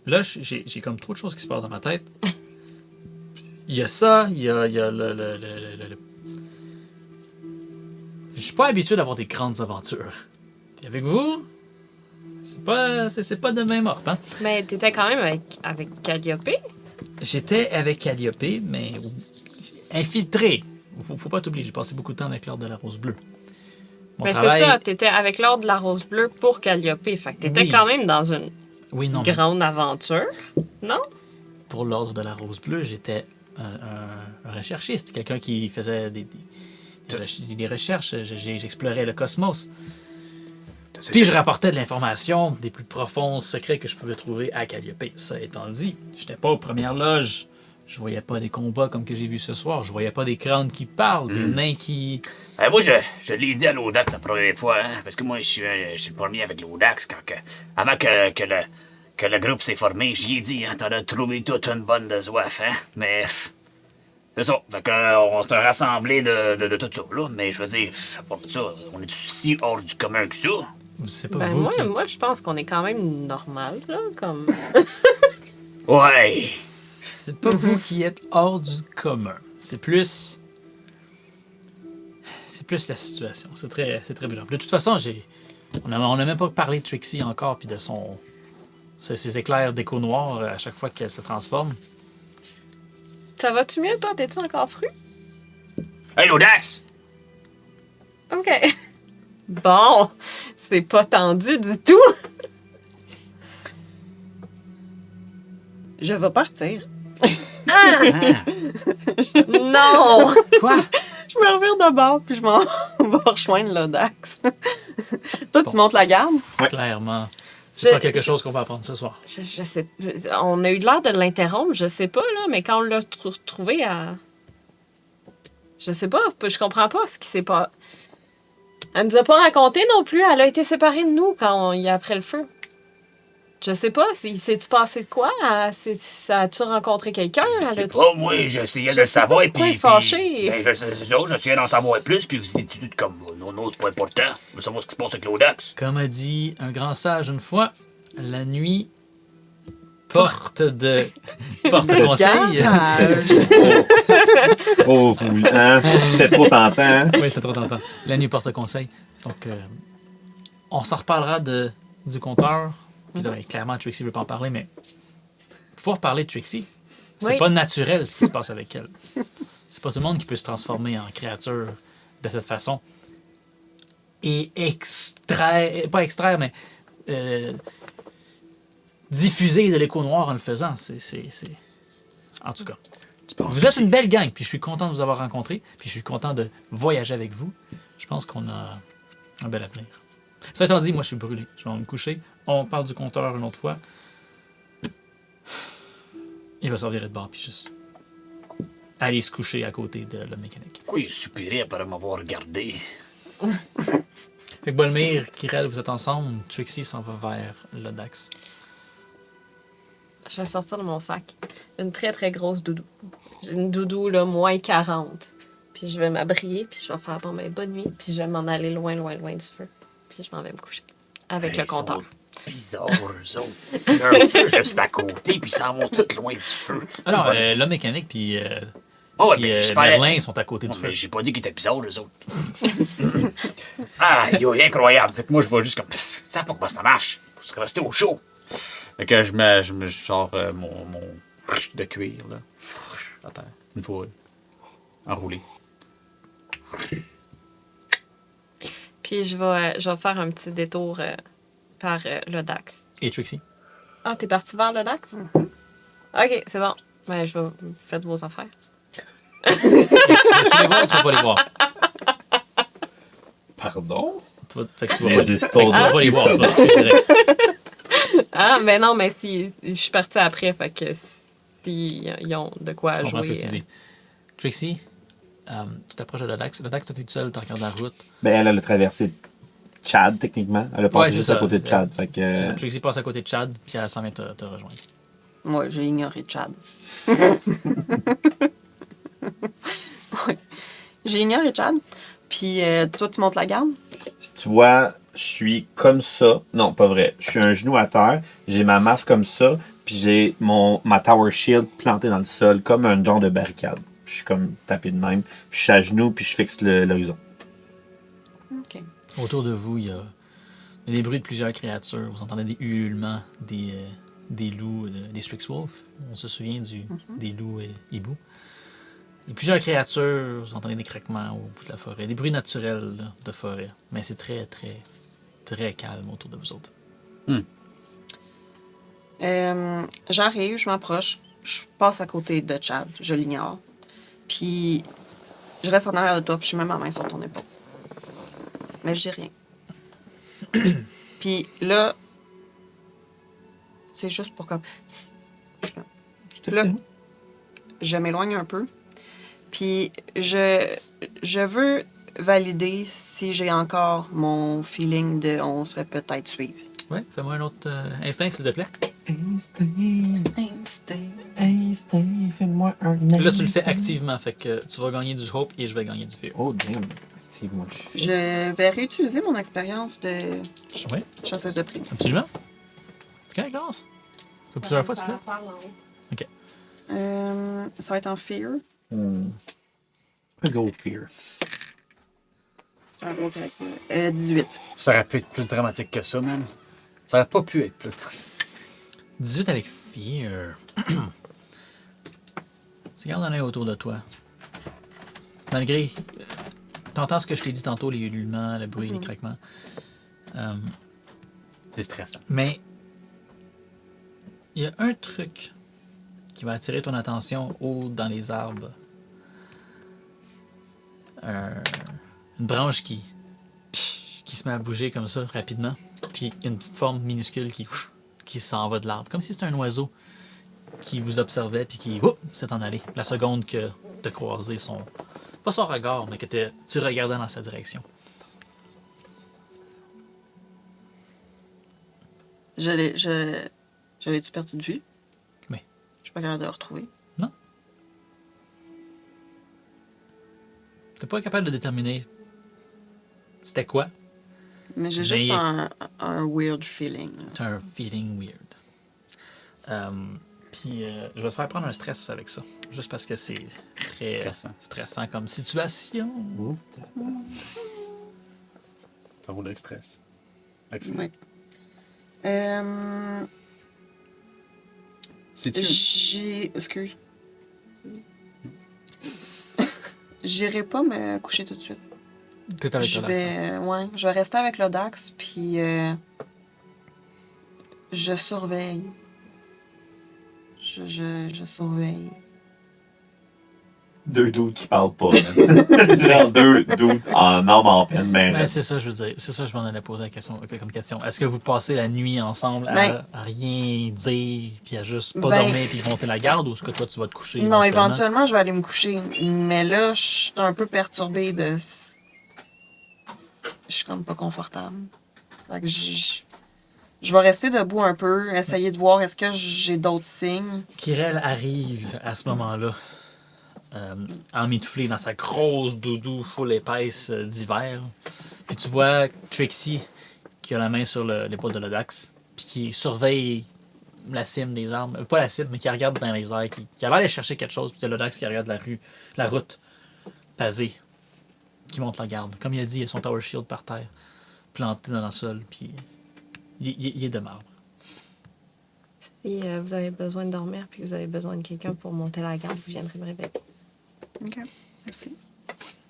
là, j'ai comme trop de choses qui se passent dans ma tête. Il y a ça, il y a le- Je suis pas habitué d'avoir des grandes aventures. Puis avec vous, c'est pas de main morte, hein? Mais t'étais quand même avec Calliope. J'étais avec Calliope, mais infiltré. Faut pas t'oublier, j'ai passé beaucoup de temps avec l'Ordre de la Rose Bleue. Mon Mais travail... c'est ça, t'étais avec l'Ordre de la Rose Bleue pour Calliope. Fait que t'étais Oui. quand même dans une Oui, non, mais grande aventure, non? pour l'Ordre de la Rose Bleue, j'étais un recherchiste, quelqu'un qui faisait des recherches. J'explorais le cosmos. Puis je rapportais de l'information des plus profonds secrets que je pouvais trouver à Calliope. Ça étant dit, j'étais pas aux premières loges. Je voyais pas des combats comme que j'ai vu ce soir. Je voyais pas des crânes qui parlent, des nains qui... Moi, je l'ai dit à l'Audax la première fois, hein, parce que moi, je suis le premier avec l'Audax. Avant que le groupe s'est formé, j'y ai dit, hein, t'en as trouvé toute une bonne de soif, hein, mais C'est ça. Fait que, on s'est rassemblé de tout ça, là. Mais je veux dire, à part de ça, on est si hors du commun que ça. C'est pas Ben vous qui... moi, je pense qu'on est quand même normal, là, comme... Ouais. C'est pas vous qui êtes hors du commun. C'est plus la situation. C'est très brillant. De toute façon, on n'a même pas parlé de Trixie encore, puis de ses éclairs d'écho noir à chaque fois qu'elle se transforme. Ça va-tu mieux, toi? T'es-tu encore fru? Hey, Lodax! OK. Bon, c'est pas tendu du tout. Je vais partir. Non! Quoi? Je me revire de bord, puis je m'en vais rejoindre l'Odax. Toi, tu montes la garde? Clairement. C'est Je- pas quelque je- chose qu'on va apprendre ce soir. Je sais. On a eu l'air de l'interrompre, je sais pas, là, mais quand on l'a trouvé à. Je sais pas, je comprends pas ce qui s'est pas. Elle nous a pas raconté non plus, elle a été séparée de nous quand il y a après le feu. Je sais pas, s'est-tu passé de quoi? Ça a-tu rencontré quelqu'un? Je Elle sais a-tu- pas, moi, j'essayais Je de sais savoir, pas puis... pourquoi il est fâché. Ben, c'est ça, j'essayais d'en savoir plus, puis vous étiez toutes comme, non, c'est pas important. Je veux savoir ce qui se passe avec Lodax. Comme a dit un grand sage une fois, la nuit porte conseil. Garage. Trop cool, hein? C'était trop tentant. Hein? Oui, c'est trop tentant. La nuit porte conseil. Donc, on s'en reparlera du compteur. Puis là, clairement, Trixie ne veut pas en parler, mais il faut reparler de Trixie. C'est Oui. pas naturel ce qui se passe avec elle. C'est pas tout le monde qui peut se transformer en créature de cette façon. Et pas extraire, mais diffuser de l'écho noir en le faisant. En tout cas. Vous êtes une belle gang, puis je suis content de vous avoir rencontré, puis je suis content de voyager avec vous. Je pense qu'on a un bel avenir. Ça étant dit, moi je suis brûlé. Je vais me coucher. On parle du compteur une autre fois. Il va servir de bord, puis juste aller se coucher à côté de la mécanique. Pourquoi il a soupiré après m'avoir regardé? Fait que Bolmir, Kirel, vous êtes ensemble. Trixie s'en va vers l'Odax. Je vais sortir de mon sac une très très grosse doudou. J'ai une doudou là, moins 40. Puis je vais m'abrier, puis je vais faire bon, ben, bonne nuit, puis je vais m'en aller loin, loin, loin du feu. Puis je m'en vais me coucher avec le compteur. Bizarre, eux autres. Il y a un feu juste à côté, puis ils s'en vont tout loin du feu. Alors, l'homme mécanique puis Oh, puis, ben, je parlais- Merlin sont à côté Non, du feu. mais j'ai pas dit qu'ils étaient bizarres, eux autres. Ah, yo, incroyable. Fait que moi, je vois juste comme, ça faut que ça marche. Je serais resté au chaud. Fait que je me sors mon de cuir, là, à terre, une fois enroulé. Puis je vais faire un petit détour par l'Odax. Et Trixie. Ah, t'es parti vers l'Odax? OK, c'est bon. Ben, je vais... Faites vos affaires. Tu les vois ou tu vas pas les voir? Pardon? Fait que tu vas Les pas, fait que tu histoires. vas pas les voir, tu vas te coucher direct. Ah, mais non, mais si je suis partie après, fait que s'ils ont de quoi Je comprends jouer... ce que tu dis. Trixie, tu t'approches de l'Odax. L'Odax, toi, t'es tout seul, tu regardes la route. Ben, elle a traversé Chad, techniquement. Elle a passé c'est juste ça. à côté de Chad. Fait C'est ça. que, Trixie passe à côté de Chad, puis elle s'en vient te rejoindre. Moi, j'ai ignoré Chad. Ouais. J'ai ignoré Chad. Puis toi, tu montes la garde? tu vois, je suis comme ça. Non, pas vrai. Je suis un genou à terre. J'ai ma masse comme ça. Puis j'ai ma Tower Shield plantée dans le sol, comme un genre de barricade. Je suis comme tapé de même. Puis je suis à genoux, puis je fixe l'horizon. OK. Autour de vous, il y a des bruits de plusieurs créatures. Vous entendez des ululements, des loups, des Strixwolf. On se souvient des loups et hiboux. Il y a plusieurs créatures. Vous entendez des craquements au bout de la forêt. Des bruits naturels là, de forêt. Mais c'est très, très, très calme autour de vous autres. J'arrive, je m'approche. Je passe à côté de Chad. Je l'ignore. Puis je reste en arrière de toi, puis je mets ma main sur ton épaule. Mais je dis rien. Puis là, c'est juste pour comme... Là, je m'éloigne un peu. Puis je veux valider si j'ai encore mon feeling de on se fait peut-être suivre. Ouais, fais-moi un autre instinct, s'il te plaît. Instinct, fais-moi un Là, tu le fais activement, fait que tu vas gagner du hope et je vais gagner du fear. Oh, damn. Active-moi le shit. Je vais réutiliser mon expérience de Oui, chasseuse de primes. absolument. C'est quand, Grâce? C'est plusieurs fois, tu fais? Ça va être en fear. Go fear. C'est un gros caractère. 18. Ça aurait pu être plus dramatique que ça, man. Ça aurait pas pu être plus. 18 avec fear. C'est garde un œil autour de toi. Malgré. T'entends ce que je t'ai dit tantôt, les ululements, le bruit, les craquements. C'est stressant. Mais. Il y a un truc qui va attirer ton attention haut dans les arbres. Une branche qui se met à bouger comme ça rapidement. Puis une petite forme minuscule qui s'en va de l'arbre. Comme si c'était un oiseau qui vous observait puis qui s'est en allé. La seconde que tu as croisé pas son regard, mais que tu regardais dans sa direction. Je l'ai-tu perdu de vue? Oui. Je suis pas capable de le retrouver. T'es pas capable de déterminer c'était quoi. Mais j'ai Mais- juste un weird feeling. là. T'as un feeling weird. Puis je vais te faire prendre un stress avec ça. Juste parce que c'est très stressant comme situation. Ça roule avec stress. Ouais. C'est-tu? Excuse. J'irai pas me coucher tout de suite. T'es avec Je toi, vais rester avec l'Odax, puis je surveille. Je surveille. Deux doutes qui parlent pas. man. Genre deux doutes en arme en peine, mais. Ben, c'est ça, je veux dire. C'est ça, je m'en allais poser comme question. Est-ce que vous passez la nuit ensemble à rien dire, puis à juste pas dormir, puis monter la garde, ou est-ce que toi, tu vas te coucher? Non, éventuellement, je vais aller me coucher. Mais là, je suis un peu perturbée de... Je suis comme pas confortable. Fait que je vais rester debout un peu, essayer de voir est-ce que j'ai d'autres signes. Kirel arrive à ce moment-là, emmitouflé dans sa grosse doudou full épaisse d'hiver. Puis tu vois Trixie qui a la main sur l'épaule de l'Odax, puis qui surveille la cime des arbres. Pas la cime, mais qui regarde dans les airs, qui a l'air d'aller chercher quelque chose, puis t'as l'Odax qui regarde la route pavée, qui monte la garde. Comme il a dit, il y a son Tower Shield par terre, planté dans le sol, puis il est de marbre. Si vous avez besoin de dormir puis que vous avez besoin de quelqu'un pour monter la garde, vous viendrez me réveiller. OK, merci.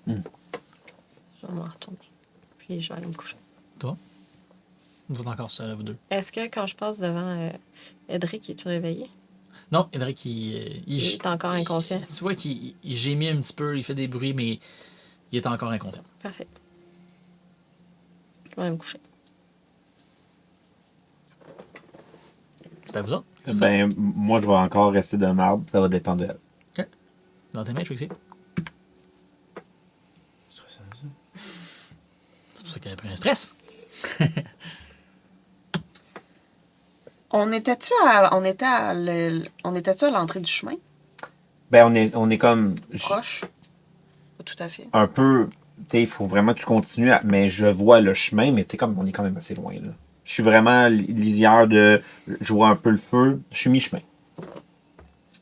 Je vais m'en retourner. Puis je vais aller me coucher. Toi? Vous êtes encore seuls, vous deux. Est-ce que quand je passe devant Edric, es-tu réveillé? Non, Edric, il est encore inconscient. Tu vois qu'il gémit un petit peu, il fait des bruits, mais il est encore inconscient. Parfait. Je vais aller me coucher. C'est à vous autres? Ben, moi, je vais encore rester de marbre. Ça va dépendre de elle. Dans tes mains, Trixie? C'est pour ça qu'elle a pris un stress. On était-tu à l'entrée du chemin? Ben, on est comme. Proche? Pas tout à fait. Un peu. Tu sais, il faut vraiment que tu continues. Mais je vois le chemin, mais tu sais, comme on est quand même assez loin, là. Je suis vraiment lisière de. Je vois un peu le feu. Je suis mi-chemin.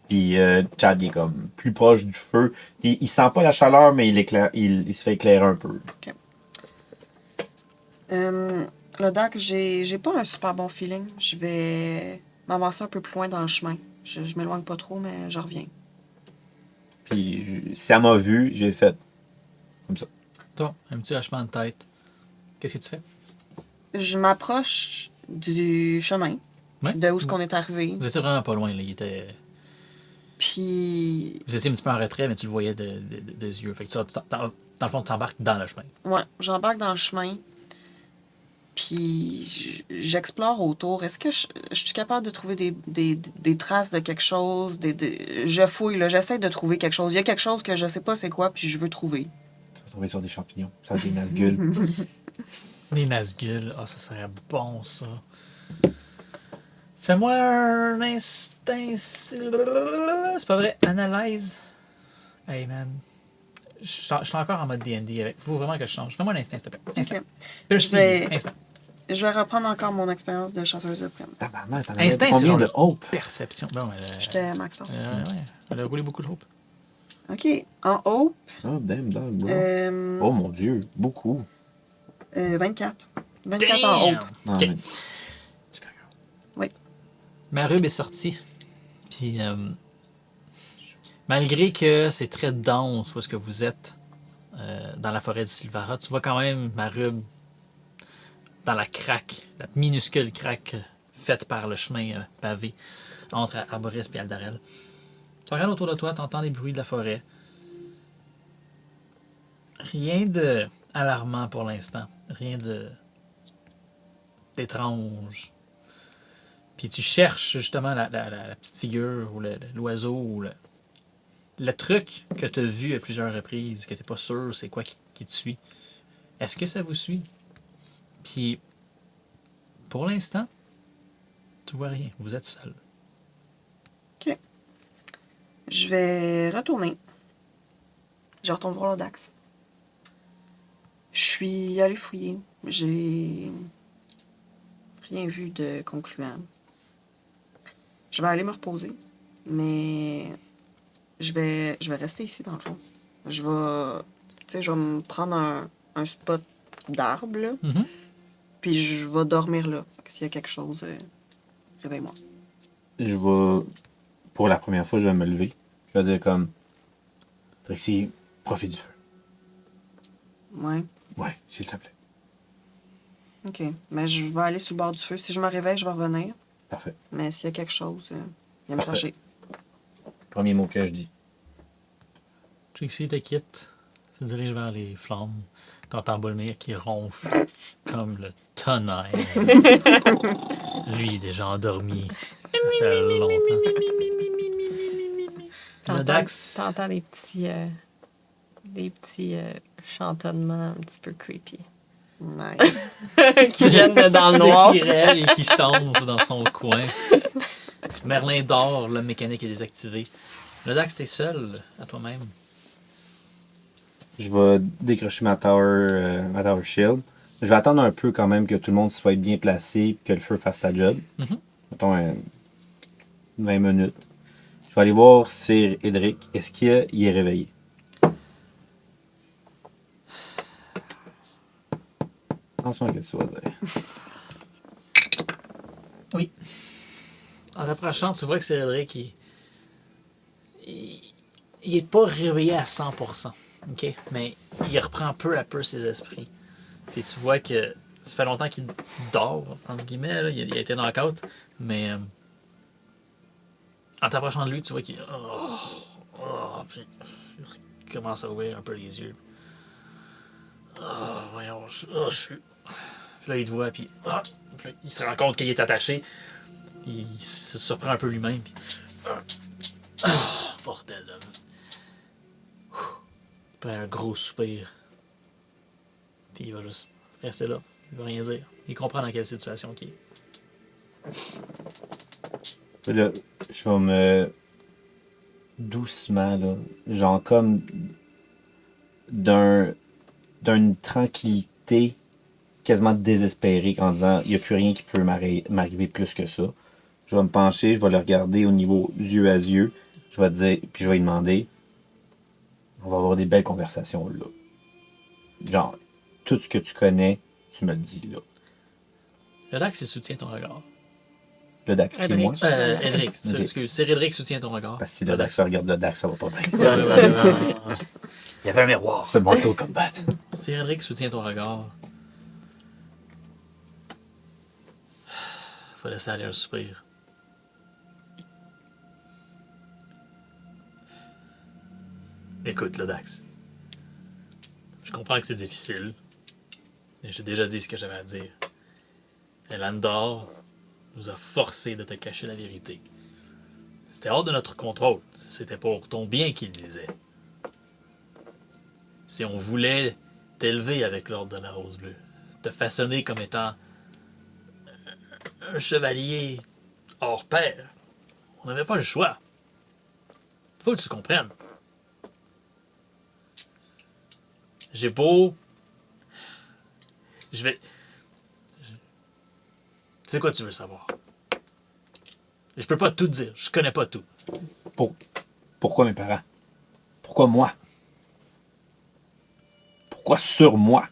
Puis Chad, il est comme plus proche du feu. Il sent pas la chaleur, mais il se fait éclairer un peu. L'Odax, j'ai pas un super bon feeling. Je vais m'avancer un peu plus loin dans le chemin. Je m'éloigne pas trop, mais je reviens. Puis si elle m'a vu, j'ai fait comme ça. Toi, un petit hochement de tête. Qu'est-ce que tu fais? Je m'approche du chemin, Ouais. de où est-ce qu'on est arrivé. Vous étiez vraiment pas loin, là. Puis, Vous étiez un petit peu en retrait, mais tu le voyais des yeux. Fait que dans le fond, tu t'embarques dans le chemin. ouais, j'embarque dans le chemin. Puis, j'explore autour. Est-ce que je suis capable de trouver des traces de quelque chose? Je fouille, là. J'essaie de trouver quelque chose. Il y a quelque chose que je sais pas c'est quoi, puis je veux trouver. Tu vas tomber sur des champignons. Ça va être des nazgules. Des Nazgûl. Ah, ça serait bon, ça. Fais-moi un instinct. C'est pas vrai. Analyse. Hey, man. Je suis encore en mode D&D avec. Faut vraiment que je change. Fais-moi un instinct, s'il te plaît. Instinct. Ok. Perceive. Je vais- Instinct. Je vais reprendre encore mon expérience de chasseuse de primes. Tabarnak, t'en avais Instinct, c'est combien genre de de hope? perception. Bon, J'étais max out. ouais. Elle a roulé beaucoup de hope. OK. En haut, Oh, damn dog, bro. euh, Oh mon dieu, beaucoup. 24. 24 en haut. Non, Ok. mais- Ma rube est sortie. Puis, malgré que c'est très dense où est-ce que vous êtes dans la forêt de Sylvara, tu vois quand même ma rube dans la craque, la minuscule craque faite par le chemin pavé entre Arboris et Aldarel. Tu regardes autour de toi, tu entends les bruits de la forêt. Rien de alarmant pour l'instant. Rien d'étrange. Puis tu cherches justement la petite figure ou l'oiseau ou le truc que tu as vu à plusieurs reprises, que tu n'es pas sûr c'est quoi qui te suit. Est-ce que ça vous suit? Puis pour l'instant, tu vois rien. Vous êtes seul. Je vais retourner. Je retourne voir l'Audax. Je suis allée fouiller. J'ai rien vu de concluant. Je vais aller me reposer. Mais je vais rester ici dans le fond. Je vais me prendre un spot d'arbre, là, Mhm. puis je vais dormir là. Fait que s'il y a quelque chose, réveille-moi. Je vais, pour la première fois, je vais me lever. Je vais dire comme, Trixie, profite du feu. Ouais. Ouais, s'il te plaît. OK. Mais je vais aller sous le bord du feu. Si je me réveille, je vais revenir. Parfait. Mais s'il y a quelque chose, viens me Parfait. chercher. Premier mot que je dis. Trixie te quitte, se dirige vers les flammes. T'entends Bolmir qui ronfle comme le tonnerre. Lui, il est déjà endormi. Ça fait longtemps. L'Audax. T'entends des petits chantonnements un petit peu creepy Nice. qui viennent de dans le noir. Qui rêve et qui chante dans son coin. Merlin dort, le mécanique est désactivé. L'Audax, t'es seul à toi-même. Je vais décrocher ma tower shield. Je vais attendre un peu quand même que tout le monde soit bien placé, que le feu fasse sa job. Mhm. Mettons 20 minutes. Je vais aller voir Sir Edric. Est-ce qu'il est réveillé? Attention à ce que tu vas dire. Oui. En t'approchant, tu vois que c'est Cédric, il est pas réveillé à 100%. OK? Mais il reprend peu à peu ses esprits. Puis tu vois que ça fait longtemps qu'il dort, entre guillemets. Là. Il a été knock-out. Mais en t'approchant de lui, tu vois qu'il puis il commence à ouvrir un peu les yeux. Voyons, je suis... Puis là, il te voit, puis là, il se rend compte qu'il est attaché. Il se surprend un peu lui-même. Puis... bordel d'homme. Il prend un gros soupir. Puis il va juste rester là. Il va rien dire. Il comprend dans quelle situation il est. Là, je vais me... doucement, là, genre comme d'une tranquillité quasiment désespérée en disant il n'y a plus rien qui peut m'arriver plus que ça. Je vais me pencher, je vais le regarder au niveau yeux à yeux. Je vais dire, puis je vais lui demander, on va avoir des belles conversations là. Genre, tout ce que tu connais, tu me le dis là. Le Dax, il soutient ton regard. Le Dax, c'est moi. Edric, Ok. excuse. C'est Edric soutient ton regard. Parce que si le Dax regarde le Dax, ça va pas bien. Il y avait un miroir. C'est Mortal Kombat. C'est Edric soutient ton regard. Faut laisser aller un soupir. Écoute, le Dax. Je comprends que c'est difficile. Et j'ai déjà dit ce que j'avais à dire. Elandor nous a forcé de te cacher la vérité. C'était hors de notre contrôle. C'était pour ton bien qu'il disait. Si on voulait t'élever avec l'ordre de la Rose Bleue, te façonner comme étant un chevalier hors pair. On n'avait pas le choix. Faut que tu comprennes. J'ai beau... Tu sais quoi tu veux savoir? Je peux pas tout dire. Je connais pas tout. Pourquoi mes parents? Pourquoi moi? Pourquoi sur moi?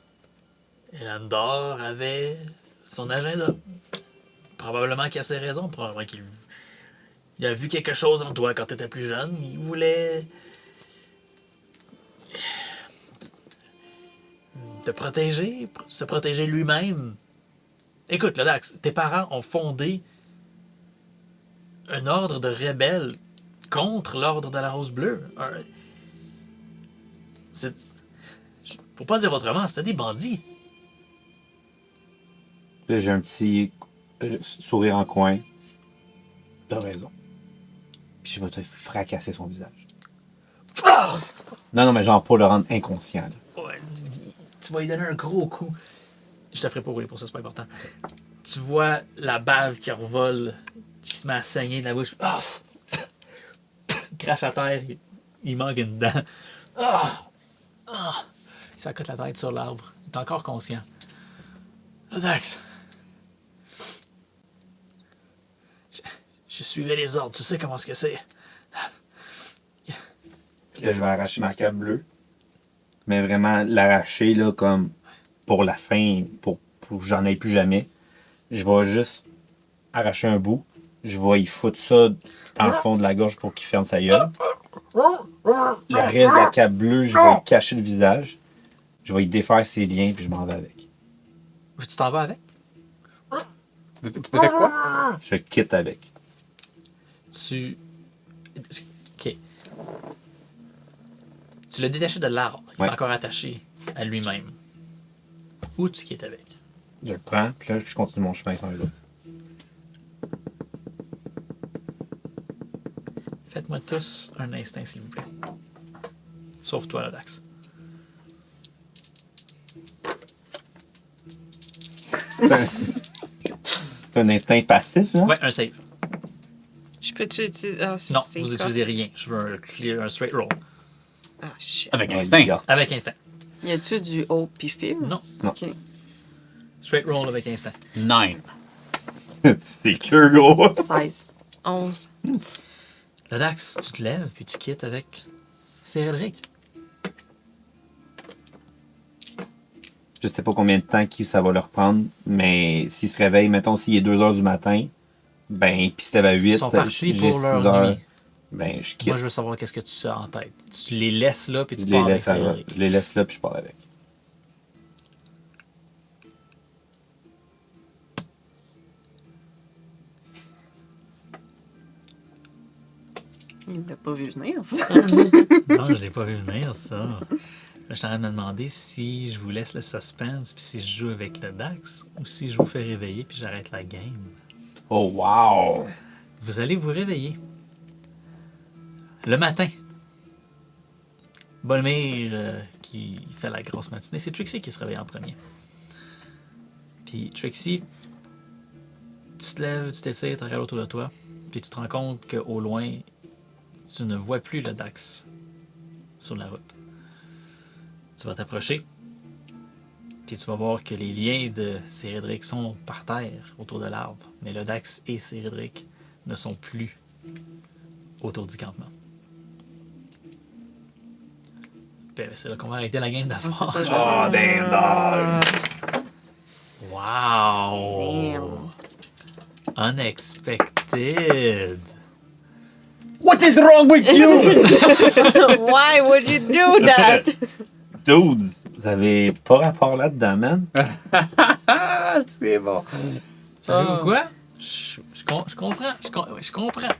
Elandor avait son agenda. Probablement qu'il a ses raisons. Probablement qu'il a vu quelque chose en toi quand tu étais plus jeune. Il voulait te protéger, se protéger lui-même. Écoute, le Dax, tes parents ont fondé un ordre de rebelles contre l'ordre de la Rose Bleue. Pour pas dire autrement, c'était des bandits. Là, j'ai un petit sourire en coin. T'as raison. Puis je vais te fracasser son visage. Ah! Non, mais genre pour le rendre inconscient. Là. Ouais, tu vas lui donner un gros coup. Je te ferai pas rouler pour ça, c'est pas important. Tu vois la bave qui revole, qui se met à saigner de la bouche. Ah! Il crache à terre, il manque une dent. Ah! Ah! Il s'accote la tête sur l'arbre. Il est encore conscient. Le Dax. Je suivais les ordres, tu sais comment ce que c'est. Puis là, je vais arracher ma cape bleue. Mais vraiment l'arracher là comme pour la fin, pour que j'en aie plus jamais. Je vais juste arracher un bout. Je vais y foutre ça dans le fond de la gorge pour qu'il ferme sa gueule. Le reste de la cape bleue, je vais y cacher le visage. Je vais y défaire ses liens puis je m'en vais avec. Tu t'en vas avec? Tu fais quoi? Je quitte avec. Ok. Tu l'as détaché de l'arbre. Il est Ouais. encore attaché à lui-même. Où tu quittes avec? Je le prends, puis là, je continue mon chemin sans les autres. Faites-moi tous un instinct, s'il vous plaît. Sauf toi, le Dax. C'est un instinct passif, là? Ouais, un save. Je peux-tu utiliser. Ah, Non, c'est vous quoi? n'utilisez rien. Je veux un straight roll. Ah, shit. Avec Ouais, instinct. gars. Avec instinct. Y a-tu du haut pis fil? Non. Ok. Straight roll avec instinct. 9. C'est que gros. 16. 11. Le Dax, tu te lèves puis tu quittes avec Cédric. Je sais pas combien de temps ça va leur prendre, mais s'ils se réveillent, mettons, s'il est 2h du matin, ben, puis c'était à 8, Ils sont partis j'ai pour leur 6 heures, nuit. ben, je quitte. Moi, je veux savoir qu'est-ce que tu as en tête. Tu les laisses là puis tu je, pars les avec laisse Cédric. je les laisse là, puis je pars avec. Il l'a pas vu venir, ça. Non, je l'ai pas vu venir, ça. Là, je suis en train de me demander si je vous laisse le suspense puis si je joue avec le Dax ou si je vous fais réveiller puis j'arrête la game. Oh, wow! Vous allez vous réveiller. Le matin. Bolmir qui fait la grosse matinée. C'est Trixie qui se réveille en premier. Puis Trixie, tu te lèves, tu t'étires, tu regardes autour de toi. Puis tu te rends compte qu'au loin, tu ne vois plus le Dax sur la route. Tu vas t'approcher. Puis tu vas voir que les liens de Cédric sont par terre autour de l'arbre. Mais le Dax et Cédric ne sont plus autour du campement. Puis, c'est là qu'on va arrêter la game d'asseoir. C'est ça, Oh, damn dog! Wow! Unexpected! What is wrong with you? Why would you do that? Dudes, vous avez pas rapport là-dedans, man? Ah, c'est bon. Savez-vous quoi? Je comprends. Je comprends.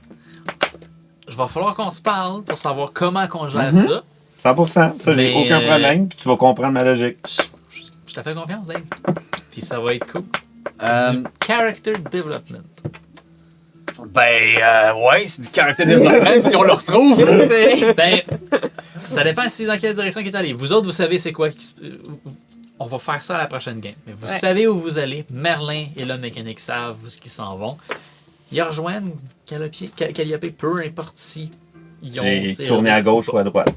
Je vais falloir qu'on se parle pour savoir comment qu'on gère ça. 100%, ça, j'ai Mais, aucun problème, puis tu vas comprendre ma logique. Je te fais confiance, Dave. Puis ça va être cool. Euh, Du character development. ouais, c'est du caractère développement si on le retrouve. Ben, ça dépend si dans quelle direction il est allé. Vous autres, vous savez c'est quoi. on va faire ça à la prochaine game. Mais vous Ouais. savez où vous allez. Merlin et l'homme mécanique savent où ils s'en vont. Ils rejoignent Calliope, peu importe si ils ont J'ai ces tourné à reliques gauche ou ou à droite.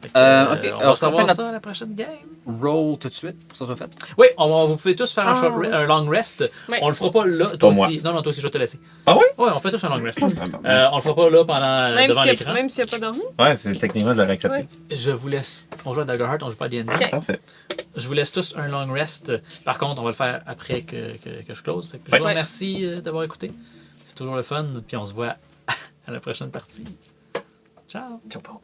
Fait que, Ok, on alors, va savoir on fait ça à la prochaine game. Roll tout de suite pour que ça soit fait. Oui, vous pouvez tous faire Ah, oui. un long rest. Ouais. On le fera pas là. Pas Toi moi. aussi. Non, toi aussi, je vais te laisser. Ah oui? Oui, on fait tous un long rest. Ah, On le fera pas là pendant Même devant s'il l'écran. n'y a pas dormi. Ouais, c'est techniquement, je l'aurais accepté. Ouais. Je vous laisse. On joue à Daggerheart, on joue pas à D&D. Ok. Parfait. Je vous laisse tous un long rest. Par contre, on va le faire après que je close. Fait que je Ouais. vous remercie d'avoir écouté. C'est toujours le fun. Puis on se voit à la prochaine partie. Ciao. Ciao, Paul.